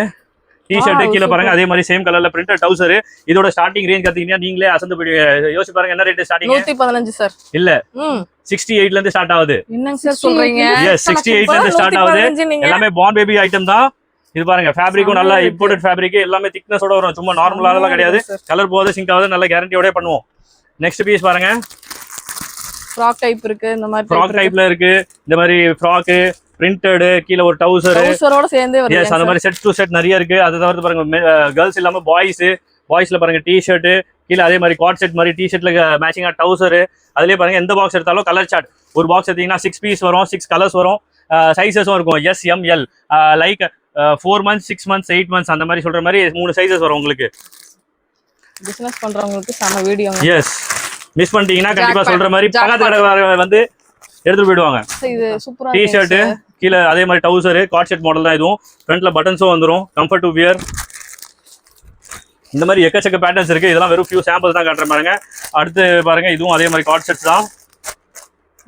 கீழே பாருங்க அதே மாதிரி சேம் கலர்ல பிரிண்டட் டவுசர். இதோட ஸ்டார்டிங் ரேஞ்ச் பாத்தீங்கன்னா நீங்களே அசந்து போய் யோசிச்சு பாருங்க என்ன ரேட் ஸ்டார்டிங். 115 சார். இல்ல 68ல இருந்து ஸ்டார்ட் ஆகுது. என்னங்க சார் சொல்றீங்க? எஸ், 68ல இருந்து ஸ்டார்ட் ஆகுது. எல்லாமே பார்ன் பேபி ஐட்டம் தான். இது பாருங்க ஃபேப்ரிக்கும் நல்ல இம்போர்ட்டட் ஃபேப்ரிக், எல்லாமே திக்னஸோட வரும். சும்மா நார்மலாலாம் கிடையாது. கலர் போகாது, சிங்க் ஆகுது, நல்ல கேரண்டியோட பண்ணுவோம். நெக்ஸ்ட் பீஸ் பாருங்க, ஃப்ராக் டைப் இருக்கு. இந்த மாதிரி ஃப்ராக் டைப்ல இருக்கு. இந்த மாதிரி ஃப்ராக் பிரிண்டட், கீழே ஒரு டவுசரோட சேர்ந்து வருது. எஸ், அந்த மாதிரி செட் டு செட் நிறைய இருக்கு. அதை தவிர்த்து பாருங்க கேர்ள்ஸ் இல்லாம பாய்ஸ்ல பாருங்க டிஷர்ட், கீழே அதே மாதிரி காட் செட் மாதிரி டிஷர்ட்ல மேட்சிங்கா டவுசர். அதுலயே பாருங்க எந்த பாக்ஸ் எடுத்தாலும் கலர் சார்ட். ஒரு பாக்ஸ் எடுத்தீங்கன்னா 6 பீஸ் வரும், 6 கலர்ஸ் வரும். சைஸஸும் இருக்கும், S M L. Like 4 months 6 months 8 months அந்த மாதிரி சொல்ற மாதிரி 3 சைஸஸ் வரும் உங்களுக்கு. பிசினஸ் பண்றவங்களுக்கு செம வீடியோ. எஸ், மிஸ் பண்ணிட்டீங்கன்னா கண்டிப்பா சொல்ற மாதிரி பக்கத்து கடை வந்து எடுத்துட்டு போயிடுவாங்க. இது சூப்பரா டிஷர்ட், கீழே அதே மாதிரி டவுசர், காட் செட் மாடல் தான் இதுவும். ஃப்ரண்ட்ல பட்டன்ஸும் வந்துரும், கம்ஃபர்ட் டு வியர். இந்த மாதிரி எக்கச்சக்க பேட்டர்ன்ஸ் இருக்கு. இதெல்லாம் வெறும் ஃபியூ சாம்பிள்ஸ் தான் காட்டுறேன் பாருங்க. அடுத்து பாருங்க, இதுவும் அதே மாதிரி காட் செட்ஸ் தான்.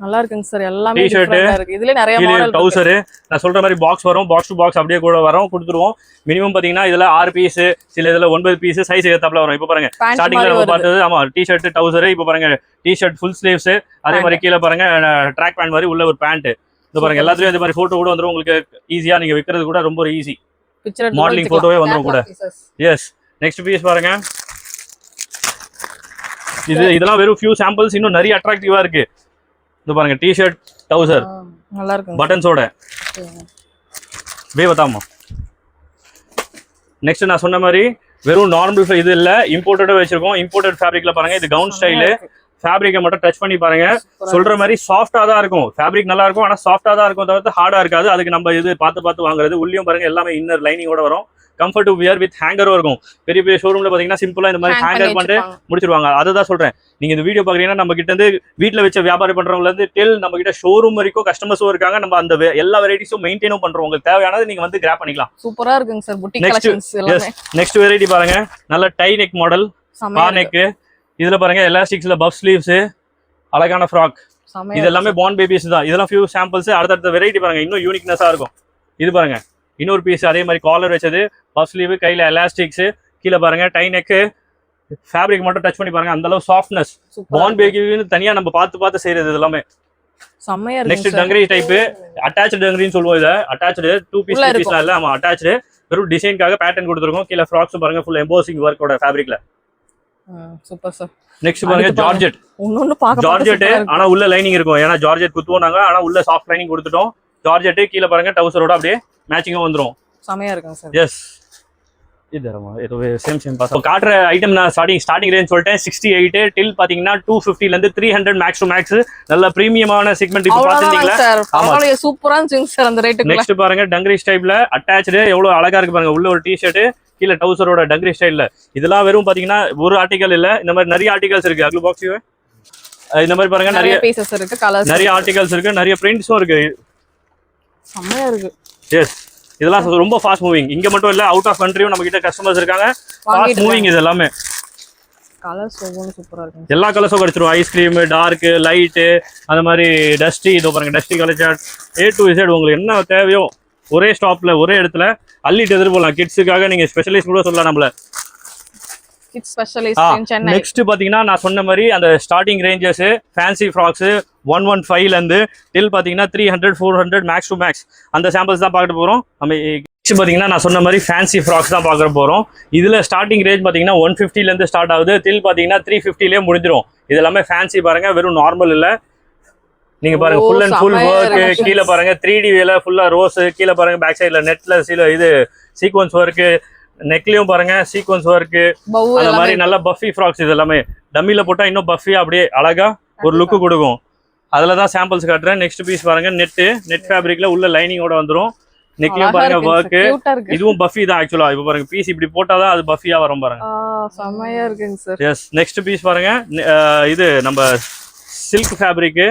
நல்லா இருக்குங்க சார். எல்லாமே டிஃபரெண்டா இருக்கு. இதுல நிறைய மாடல் டவுசர். நான் சொல்ற மாதிரி பாக்ஸ் வரும், பாக்ஸ் டு பாக்ஸ் அப்படியே கூட வரும், கொடுத்துருவோம். மினிமம் பாத்தீங்கன்னா இதுல 6 பீஸ், சில இதுல 9 பீஸ், சைஸ் ஏத்தாப்ல வரும். இப்போ பாருங்க ஸ்டார்டிங்ல நம்ம பார்த்தது ஆமா டிஷர்ட் டவுசர். இப்போ பாருங்க டிஷர்ட் ஃபுல் ஸ்லீவ்ஸ், அதே மாதிரி கீழே பாருங்க ட்ராக் பேண்ட் மாதிரி உள்ள ஒரு பேண்ட். இது பாருங்க எல்லாத்துலயும் இந்த மாதிரி போட்டோ கூட வந்துரும் உங்களுக்கு. ஈஸியா நீங்க விக்கிறது கூட ரொம்ப ஈஸி. மாடலிங் போட்டோவே வந்துரும் கூட. எஸ், நெக்ஸ்ட் பீஸ் பாருங்க. இதெல்லாம் வெறும் ஃபியூ சாம்பிள்ஸ், இன்னும் நிறைய அட்ராக்டிவா இருக்கு. இது பாருங்க டிஷர்ட் டவுசர் நல்லா இருக்கு பட்டன்ஸோட. வேவதாமா. நெக்ஸ்ட் நான் சொன்ன மாதிரி வெறும் நார்மல் இது இல்ல, இம்போர்ட்டடா வச்சிருக்கோம். இம்போர்ட்டட் ஃபேப்ரிக்ல பாருங்க, இது கவுன் ஸ்டைல். ஃபேப்ரிக்கை மட்டும் டச் பண்ணி பாருங்க. சொல்ற மாதிரி சாஃப்டா தான் இருக்கும், ஃபேப்ரிக் நல்லா இருக்கும், ஆனா சாஃப்டா தான் இருக்கும், தவிர்த்து ஹார்டா இருக்காது. அதுக்கு நம்ம இது பார்த்து வாங்குறது. உள்ளியும் பாருங்க எல்லாமே இன்னர் லைனிங்கோட வரும். கம்ஃபர்ட் டு வியர் வித் ஹேங்கரும் இருக்கும். பெரிய பெரிய ஷோரூம்ல பாத்தீங்கன்னா சிம்பிளா இந்த மாதிரி ஹேங்கர் பண்ணிட்டு முடிச்சிருவாங்க. அதுதான் சொல்றேன். நீங்க இந்த வீடியோ பாக்குறீங்கன்னா நம்ம கிட்ட இருந்து வீட்டுல வச்ச வியாபாரம் பண்றவங்க இருந்து டெல் நம்ம கிட்ட ஷோரூம் வரைக்கும் கஸ்டமர்ஸும் இருக்காங்க. நம்ம அந்த எல்லா வெரைட்டிஸும் மெயின்டைனும் பண்றோம். உங்களுக்கு தேவையானது நீங்க வந்து கிராப் பண்ணிக்கலாம். சூப்பரா இருக்குங்க சார் புட்டிக் கலெக்ஷன்ஸ் எல்லாமே. நெக்ஸ்ட் வெரைட்டி பாருங்க, நல்ல டை நெக் மாடல், பா நெக். இதுல பாருங்க எலாஸ்டிக்ஸ்ல பஃப் ஸ்லீவ்ஸ், அழகான ஃப்ராக். இது எல்லாமே பார்ன் பேபிஸ் தான். இதெல்லாம் ஃபியூ சாம்பிள்ஸ். அடுத்த வெரைட்டி பாருங்க, இன்னும் யூனிக்னஸா இருக்கும். இது பாருங்க இன்னொரு பீஸ், அதே மாதிரி காலர் வச்சது, பஃப் ஸ்லீவ், கையில எலாஸ்டிக்ஸ், கீழே பாருங்க டை நெக். ஃபேப்ரிக் மட்டும் டச் பண்ணி பாருங்க, அந்த அளவு சாஃப்ட்னஸ். பார்ன் பேபின்னு தனியா நம்ம பார்த்து செய்யறது இது எல்லாமே. செமையா இருக்கு. நெக்ஸ்ட் டங்கரி டைப், அட்டாச்ட் டங்கரின்னு சொல்லுவோம். இதை அட்டாச்டு 2 பீஸ் 3 பீஸ்லாம் இல்ல, ஆமா அட்டாச்டு. வெறும் டிசைனுக்காக பேட்டர்ன் கொடுத்துருக்கோம். கீழே ஃப்ராக்ஸ் பாருங்க ஃபுல் எம்போசிங் ஒர்க்கோட ஃபேப்ரிக்ல. Super sir. நெக்ஸ்ட் பாருங்க ஜார்ஜெட். இன்னொன்னு பார்க்க ஜார்ஜெட், ஆனா உள்ள லைனிங் இருக்கும். ஏன்னா ஜார்ஜெட் குத்துவோம் நாங்க, ஆனா உள்ள சாஃப்ட் லைனிங் கொடுத்துட்டோம். ஜார்ஜெட் கீழே பாருங்க டவுசரோட அப்படியே மேட்சிங்கா வந்துரும். செமையா இருக்குங்க சார். எஸ், இதுமா இது சேம் பாஸ். காட்டுற ஐட்டம் நான் ஸ்டார்டிங் ரேஞ்ச் சொல்லிட்டேன். 68 டில் பாத்தீங்கன்னா 250 ல இருந்து 300 மேக்ஸ் டு மேக்ஸ். நல்ல பிரீமியமான செக்மெண்ட். இப்போ பாத்தீங்களா? ஆமா சூப்பரா இருந்துங்க சார் அந்த ரேட்டுக்கு. நெக்ஸ்ட் பாருங்க டங்கரி ஸ்டைல்ல அட்டாச்டு, எவ்வளவு அழகா இருக்கு பாருங்க. உள்ள ஒரு டி-ஷர்ட், கீழே டவுசரோட டங்கரி ஸ்டைல்ல. இதெல்லாம் வெறும் பாத்தீங்கன்னா ஒரு ஆர்டிகல் இல்ல, இந்த மாதிரி நிறைய ஆர்டிகல்ஸ் இருக்கு. அக்லு பாக்ஸ் இந்த மாதிரி பாருங்க நிறைய பீசஸ் இருக்கு, கலர்ஸ் நிறைய ஆர்டிகல்ஸ் இருக்கு, நிறைய பிரிண்ட்ஸும் இருக்கு. செமையா இருக்கு. எஸ், இதெல்லாம் ரொம்ப ஃபாஸ்ட் மூவிங். இங்க மட்டும் இல்ல, அவுட் ஆஃப் கண்ட்ரியும் நம்ம கிட்ட கஸ்டமர்ஸ் இருக்காங்க. ஃபாஸ்ட் மூவிங் இது எல்லாமே. கலர்ஸ் சூப்பரா இருக்கு. எல்லா கலர்ஸும் கிடைச்சிரும். ஐஸ்கிரீம், டார்க், லைட், அந்த மாதிரி டஸ்டி. இதோ பாருங்க dusty colour chart. A to Z உங்களுக்கு என்ன தேவையோ ஒரே ஸ்டாப்ல ஒரே இடத்துல அள்ளிட்டு எதிர்த்து போகலாம். கிட்ஸுக்காக நீங்க ஸ்பெஷலிஸ்ட் கூட சொல்லலாம் நம்மள. Kids specialist in Chennai. Next பாத்தீங்கன்னா நான் சொன்ன மாதிரி அந்த ஸ்டார்டிங் ரேஞ்சஸ் ஃபேன்சி ஃப்ராக்ஸ் 115 ல இருந்து டில் பாத்தீங்கன்னா 300 400 மேக்ஸ் டு மேக்ஸ். அந்த சாம்பிள்ஸ் தான் பார்க்க போறோம். நம்ம நெக்ஸ்ட் பாத்தீங்கன்னா நான் சொன்ன மாதிரி ஃபேன்சி ஃப்ராக்ஸ் தான் பார்க்க போறோம். இதுல ஸ்டார்டிங் ரேஞ்ச் பாத்தீங்கன்னா 150 ல இருந்து ஸ்டார்ட் ஆகுது. டில் பாத்தீங்கன்னா 350 லயே முடிஞ்சிரும். இது எல்லாமே ஃபேன்சி பாருங்க, வெறும் நார்மல் இல்ல. நீங்க பாருங்க ஃபுல் அண்ட் ஃபுல் ஒர்க். கீழே பாருங்க 3D வேல ஃபுல்லா ரோஸ். கீழே பாருங்க பேக் சைடுல நெட்ல இது சீக்வன்ஸ் ஒர்க். நெக்லயும் பாருங்க சீக்வன்ஸ் ஒர்க். அந்த மாதிரி நல்ல பஃபி ஃப்ராக்ஸ். இது எல்லாமே டம்மில போட்டா இன்னும் பஃபியா அப்படியே அழகா ஒரு லுக் கொடுக்கும். அதுலதான் சாம்பிள்ஸ் காட்டுறேன். நெக்ஸ்ட் பீஸ் பாருங்க, நெட் ஃபேப்ரிக்ல உள்ள லைனிங்கோட வந்துரும். நெக்லயும் பாருங்க ஒர்க். இதுவும் பஃபி தான் ஆக்சுவலா. இப்போ பாருங்க பீஸ் இப்படி போட்டாதான் அது பஃபியா வரும் பாருங்க. செமையா இருக்குங்க சார். எஸ், நெக்ஸ்ட் பீஸ் பாருங்க, இது நம்ம சில்க் ஃபேப்ரிக்.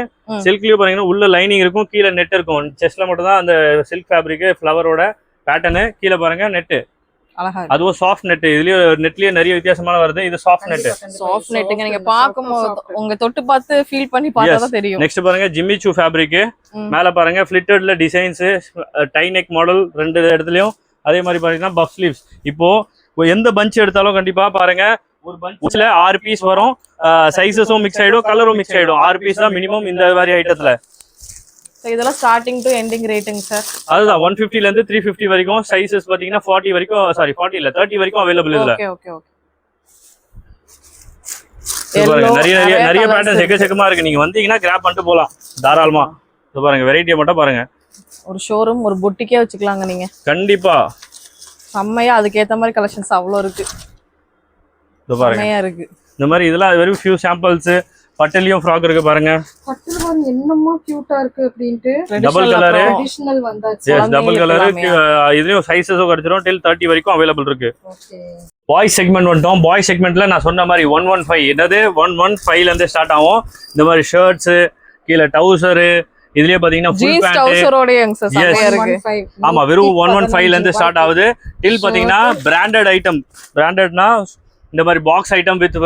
சில்க்லயும் பாருங்கன்னா உள்ள லைனிங் இருக்கும், கீழே நெட் இருக்கும். செஸ்ட்ல மட்டும் தான் அந்த சில்க் ஃபேப்ரிக் ஃபிளவரோட பேட்டர்னு. கீழே பாருங்க நெட், அதுவும் சாஃப்ட் நெட். இதுலயே நெட்லயே நிறைய வித்தியாசமான வருது. இது சாஃப்ட் நெட். சாஃப்ட் நெட்ங்க நீங்க பாக்கும்போது உங்க தொட்டு பார்த்து ஃபீல் பண்ணி பார்த்தா தான் தெரியும். நெக்ஸ்ட் பாருங்க ஜிம்மி சூ ஃபேப்ரிக். மேல பாருங்க ஃபிளிட்டட்ல டிசைன்ஸ், டை நெக் மாடல் 2 இடத்துலயும். அதே மாதிரி பாத்தீங்கன்னா பஃப் ஸ்லீவ்ஸ். இப்போ எந்த பஞ்ச் எடுத்தாலும் கண்டிப்பா பாருங்க ஒரு பஞ்ச்ல 6 பீஸ் வரும். சைஸஸும் மிக்ஸ் ஆயிடும், கலரும் மிக்ஸ் ஆயிடும். 6 பீஸ் தான் மினிமம் இந்த மாதிரி ஐட்டத்துல. இதெல்லாம் ஸ்டார்டிங் டு எண்டிங் ரேட்டுங்க சார். அதுதான் 150 ல இருந்து 350 வரைக்கும். சைஸஸ் பாத்தீங்கன்னா 40 வரைக்கும், சாரி 40 இல்ல 30 வரைக்கும் அவைலபிள் இதுல. Okay okay okay. நிறைய பேட்டர்ன்ஸ் எக்கச்சக்கமா இருக்கு. நீங்க வந்தீங்கன்னா கிராப் பண்ணிட்டு போலாம் தாராளமா. இது பாருங்க வெரைட்டியை மட்டும் பாருங்க. ஒரு ஷோரூம் ஒரு புட்டிக்கே வச்சுக்கலாங்க நீங்க கண்டிப்பா. செம்மையா அதுக்கு ஏத்த மாதிரி கலெக்ஷன்ஸ் அவ்வளோ இருக்கு. இது பாருங்க செம்மையா இருக்கு. இந்த மாதிரி இதெல்லாம் வெறும் ஃபியூ சாம்பிள்ஸ். பட்டலியும் ஃப்ராக் இருக்கு பாருங்க. பட்டல் பாருங்க என்னமா கியூட்டா இருக்கு அப்படினு. டபுள் கலர் ட்ரெடிஷனல் வந்தாச்சு. Yes, double colour. இதுலயும் சைஸஸும் கிடைச்சிரும். டில் 30 வரைக்கும் அவைலபிள் இருக்கு. ஓகே. பாய்ஸ் செக்மெண்ட் வந்துட்டோம். பாய்ஸ் செக்மெண்ட்ல நான் சொன்ன மாதிரி 115 என்னது 115 ல இருந்து ஸ்டார்ட் ஆகும். இந்த மாதிரி ஷர்ட்ஸ், கீழே டவுசர். இதுலயே பாத்தீங்கன்னா ஃபுல் பேண்ட் டவுசரோடயங்க சார் செமையா இருக்கு. ஆமா, வெறும் 115 ல இருந்து ஸ்டார்ட் ஆகுது. டில் பாத்தீங்கன்னா பிராண்டட் ஐட்டம். பிராண்டட்னா இந்த மாதிரி பாக்ஸ் ஐட்டம் வித்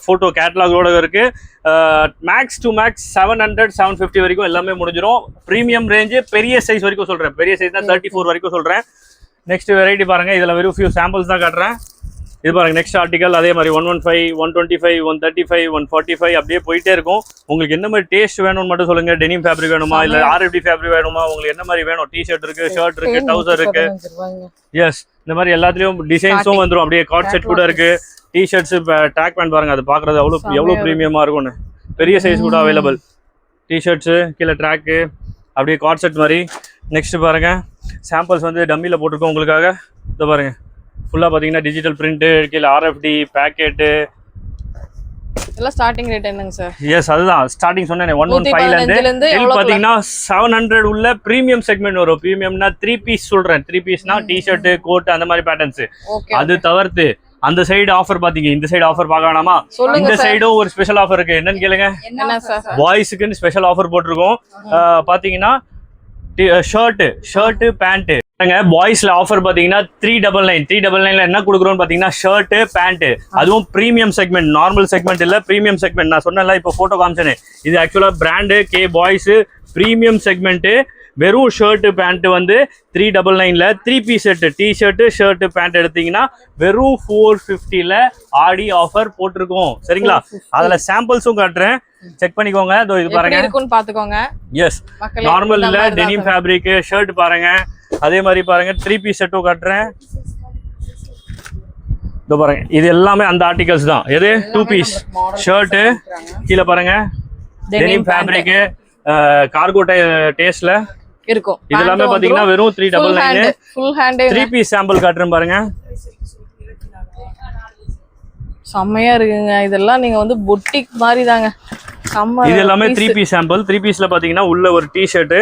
போட்டோ கேட்டலாகோட இருக்கு. மேக்ஸ் டு மேக்ஸ் 700 750 வரைக்கும் எல்லாமே முடிஞ்சிடும். ப்ரீமியம் ரேஞ்சு பெரிய சைஸ் வரைக்கும் சொல்றேன். பெரிய சைஸ் தான் 34 வரைக்கும் சொல்றேன். நெக்ஸ்ட் வெரைட்டி பாருங்க. இதுல வெறும் ஃபியூ சாம்பிள்ஸ் தான் காட்டுறேன். இது பாருங்க நெக்ஸ்ட் ஆர்டிகல். அதே மாதிரி 115 125 135 145 அப்படியே போயிட்டே இருக்கும். உங்களுக்கு என்ன மாதிரி டேஸ்ட் வேணும்னு மட்டும் சொல்லுங்க. டெனிம் ஃபேப்ரிக் வேணுமா, இல்ல RFD ஃபேப்ரிக் வேணுமா, உங்களுக்கு என்ன மாதிரி வேணும். டி-ஷர்ட் இருக்கு, ஷர்ட் இருக்கு, டவுசர் இருக்கு. எஸ், இந்த மாதிரி எல்லாத்துலயும் டிசைன்ஸும் வந்துடும். அப்படியே கார்ட் செட் கூட இருக்கு. டி-ஷர்ட்ஸ், ட்ராக் பேண்ட் பாருங்க. அது பாக்குறது எவ்வளவு ப்ரீமியமா இருக்கும்னு. பெரிய சைஸ் கூட அவைலபிள். டி-ஷர்ட்ஸ், கீழே ட்ராக்கு, அப்படியே கார்ட் செட் மாதிரி. நெக்ஸ்ட் பாருங்க சாம்பிள்ஸ் வந்து டம்மியில் போட்டிருக்கோம் உங்களுக்காக. இதை பாருங்க ஃபுல்லாக பார்த்தீங்கன்னா டிஜிட்டல் பிரிண்ட்டு, கீழே RFD பேக்கெட்டு, இதெல்லாம் ஸ்டார்டிங் ரேட் என்னங்க சார்? எஸ் அதுதான் ஸ்டார்டிங் சொன்னேன் 115 ல இருந்து டில் பாத்தீங்கன்னா 700 உள்ள பிரீமியம் செக்மெண்ட் வரும். பிரீமியம்னா 3 பீஸ் சொல்றேன். 3 பீஸ்னா டி-ஷர்ட், கோட் அந்த மாதிரி பேட்டர்ன்ஸ். அது தவிர்த்து அந்த சைடு ஆஃபர் பாத்தீங்க, இந்த சைடு ஆஃபர் பார்க்க வேணாமா? இந்த சைடும் ஒரு ஸ்பெஷல் ஆஃபர் இருக்கு. என்னன்னு கேளுங்க. என்ன சார்? பாய்ஸுக்குன்னு ஸ்பெஷல் ஆஃபர் போட்டிருக்கோம். பாத்தீங்கன்னா ஷர்ட் பேண்ட் பாய்ஸ்ல ஆஃபர் பாத்தீங்கன்னா 399 என்ன கொடுக்குறோம்னு பாத்தீங்கன்னா ஷர்ட் பேண்ட். அதுவும் பிரீமியம் செக்மெண்ட், நார்மல் செக்மெண்ட் இல்ல, பிரீமியம் செக்மெண்ட். நான் சொன்னேன்ல இப்போ போட்டோ காமிச்சேனே, இது ஆக்சுவலா brand K boys premium segment. வெறும் ஷர்ட் பேண்ட் வந்து 399 3 piece set T shirt shirt pant எடுத்தீங்கன்னா வெறும் 450 ஆடி ஆஃபர் போட்டிருக்கோம். சரிங்களா? அதுல சாம்பிள்ஸும் காட்டுறேன், செக் பண்ணிக்கோங்க. இதோ இது பாருங்க, இருக்குன்னு பாத்துக்கோங்க. எஸ் நார்மல் இல்ல, டெனிம் ஃபேப்ரிக் ஷர்ட் பாருங்க. அதே மாதிரி பாருங்க 3 பீஸ் செட்டும் காட்டுறேன். இதோ பாருங்க, இது எல்லாமே அந்த ஆர்டிகல்ஸ் தான். எது 2 பீஸ் ஷர்ட், கீழே பாருங்க டெனிம் ஃபேப்ரிக் கார்கோ டேஸ்ட்ல இருக்கும். இது எல்லாமே பாத்தீங்கன்னா வெறும் 399 ஃபுல் ஹேண்ட் 3 பீஸ் சாம்பிள் காட்டுறேன் பாருங்க. செம்மையா இருக்குங்க. இதெல்லாம் நீங்க வந்து பொட்டிக் மாதிரி தாங்க. இது எல்லாமே 3 பீஸ் சாம்பிள். 3 பீஸ்ல பாத்தீங்கன்னா உள்ள ஒரு டி-ஷர்ட்,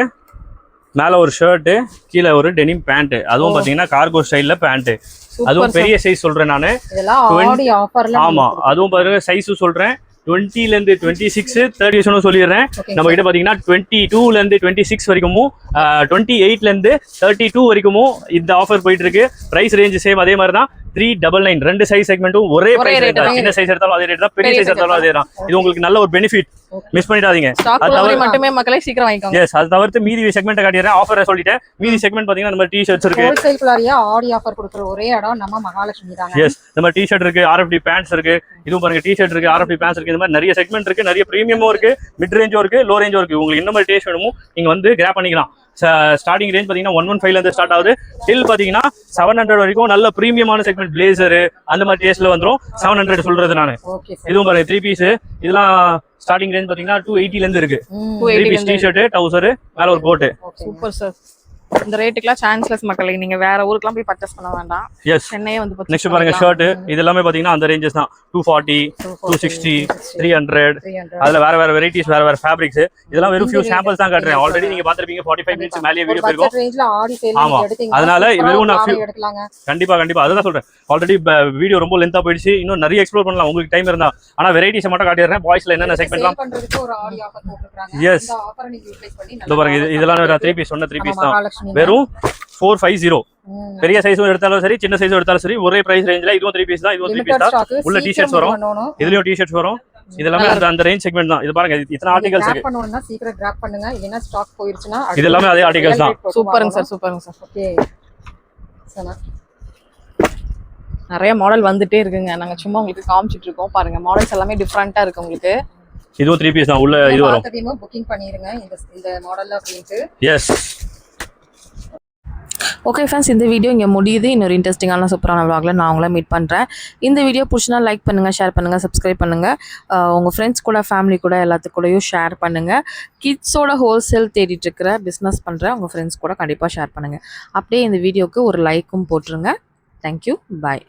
மேல ஒரு ஷர்ட், கீழே ஒரு டெனிம் பேண்ட். அதுவும் பாத்தீங்கன்னா கார்கோ ஸ்டைல்ல பேண்ட். அதுவும் பெரிய சைஸ் சொல்றேன் நானு. ஆமா, அதுவும் பாருங்க சைஸ் சொல்றேன். 20 ல இருந்து 26 30 சொல்லிடுறேன். நம்ம கிட்ட பாத்தீங்கன்னா 22 ல இருந்து 26 வரைக்கும், 28 ல இருந்து 32 வரைக்கும் இந்த ஆஃபர் போயிட்டு இருக்கு. பிரைஸ் ரேஞ்ச் சேம் அதே மாதிரி தான். 399 ரெண்டு சைஸ் செக்மெண்ட்டும் ஒரே பிரைஸ் ரேட் தான். சின்ன சைஸ் எடுத்தாலும் அதே ரேட் தான், பெரிய சைஸ் எடுத்தாலும் அதே தான். இது உங்களுக்கு நல்ல ஒரு பெனிஃபிட், மிஸ் பண்ணிடாதீங்க. அது தவிர மட்டுமே மக்களே சீக்கிரம் வாங்கிக்கோங்க. எஸ், அது தவிர்த்து மீதி செக்மெண்ட் காட்டிடுறேன். ஆஃபர் சொல்லிட்டேன். மீதி செக்மெண்ட் பாத்தீங்கன்னா நம்ம டி-ஷர்ட்ஸ் இருக்கு. ஹோல்சேல் குளாரியா ஆடி ஆஃபர் கொடுக்குற ஒரே இடம் நம்ம மகாலட்சுமி தாங்க. எஸ், நம்ம டி-ஷர்ட் இருக்கு, RFD பேண்ட்ஸ் இருக்கு. இதுவும் பாருங்க டி-ஷர்ட் இருக்கு, RFD பேண்ட்ஸ் இருக்கு. இந்த மாதிரி நிறைய செக்மெண்ட் இருக்கு. நிறைய பிரீமியமும் இருக்கு, மிட் ரேஞ்சும் இருக்கு, லோ ரேஞ்சும் இருக்கு. உங்களுக்கு என்ன மாதிரி டேஸ்ட் வேணுமோ நீங்க வந்து கிராப் பண்ணிக்கலாம். ஸ்டார்டிங் ரேஞ்ச் பாத்தீங்கன்னா 115 ல இருந்து ஸ்டார்ட் ஆகுது. டில் பாத்தீங்கன்னா 700 வரைக்கும் நல்ல பிரீமியமான செக்மெண்ட் பிளேசர் அந்த மாதிரி டேஸ்ட்ல வந்துரும். 700 சொல்றது நானு. இதுவும் பாருங்க 3 பீஸ். இதெல்லாம் ஸ்டார்டிங் ரேஞ்ச் பாத்தீங்கன்னா 280 ல இருந்து இருக்கு. 3 பீஸ் டி-ஷர்ட், டவுசர், மேல ஒரு கோட். Super sir. இந்த ரேட்டுக்குலாம் சான்ஸ்லெஸ் மக்களே. நீங்க வேற ஊருக்குலாம் போய் பர்ச்சேஸ் பண்ண வேண்டாம். எஸ், சென்னையே வந்து நெக்ஸ்ட் பாருங்க ஷர்ட். இது எல்லாமே பாத்தீங்கன்னா அந்த ரேஞ்சஸ் தான். 240, 260, 300. அதுல வேற வேற வெரைட்டிஸ், வேற வேற ஃபேப்ரிக்ஸ். இதெல்லாம் வெறும் ஃபியூ சாம்பிள்ஸ் தான் காட்டுறேன். ஆல்ரெடி நீங்க பாத்திருப்பீங்க 45 மினிட்ஸ் மேலே வீடியோ போயிருக்கும். ஆமா, அதனால வெறும் நான் கண்டிப்பா அதுதான் சொல்றேன். ஆல்ரெடி வீடியோ ரொம்ப லென்த்தா போயிடுச்சு. இன்னும் நிறைய எக்ஸ்ப்ளோர் பண்ணலாம் உங்களுக்கு டைம் இருந்தா. ஆனா வெரைட்டிஸ் மட்டும் காட்டிடுறேன். பாய்ஸ்ல என்னென்ன செக்மெண்ட்லாம். எஸ், இதோ பாருங்க இதெல்லாம் 3 பீஸ் சொன்ன 3 பீஸ் தான். வெறும் 450. பெரிய சைஸும் எடுத்தாலும் சரி, சின்ன சைஸும் எடுத்தாலும் சரி, ஒரே பிரைஸ் ரேஞ்ச்ல. இதுவும் 3 பீஸ் தான், இதுவும் 3 பீஸ் தான். உள்ள டி-ஷர்ட்ஸ் வரும், இதுலயும் டி-ஷர்ட்ஸ் வரும். இதெல்லாமே அந்த ரேஞ்ச் செக்மெண்ட் தான். இது பாருங்க இத்தனை ஆர்டிகல்ஸ் இருக்கு. பண்ணனும்னா சீக்கிரம் கிராப் பண்ணுங்க, இல்லனா ஸ்டாக் போயிருச்சுனா. இது எல்லாமே அதே ஆர்டிகல்ஸ் தான். சூப்பருங்க சார், சூப்பருங்க சார். ஓகே சனா, நிறைய மாடல் வந்துட்டே இருக்குங்க. நாங்க சும்மா உங்களுக்கு காமிச்சிட்டு இருக்கோம். பாருங்க மாடல்ஸ் எல்லாமே டிஃபரண்டா இருக்கு உங்களுக்கு. இதுவும் 3 பீஸ் தான். உள்ள இது வரும். பாத்தீங்கன்னா புக்கிங் பண்ணிருங்க இந்த மாடல்ல அப்படினு. எஸ். ஓகே ஃப்ரெண்ட்ஸ், இந்த வீடியோ இங்கே முடியுது. இன்னொரு இன்ட்ரெஸ்டிங்கான சூப்பரான vlogல நான் உங்களை மீட் பண்ணுறேன். இந்த வீடியோ பிடிச்சினா லைக் பண்ணுங்கள், ஷேர் பண்ணுங்கள், சப்ஸ்கிரைப் பண்ணுங்கள். உங்கள் ஃப்ரெண்ட்ஸ் கூட, ஃபேமிலி கூட, எல்லாத்துக்கூடயும் ஷேர் பண்ணுங்கள். கிட்ஸோட ஹோல்சேல் தேடிட்டு இருக்கிற பிஸ்னஸ் பண்ணுற உங்கள் ஃப்ரெண்ட்ஸ் கூட கண்டிப்பாக ஷேர் பண்ணுங்கள். அப்படியே இந்த வீடியோவுக்கு ஒரு லைக்கும் போட்டுருங்க. தேங்க்யூ, பாய்.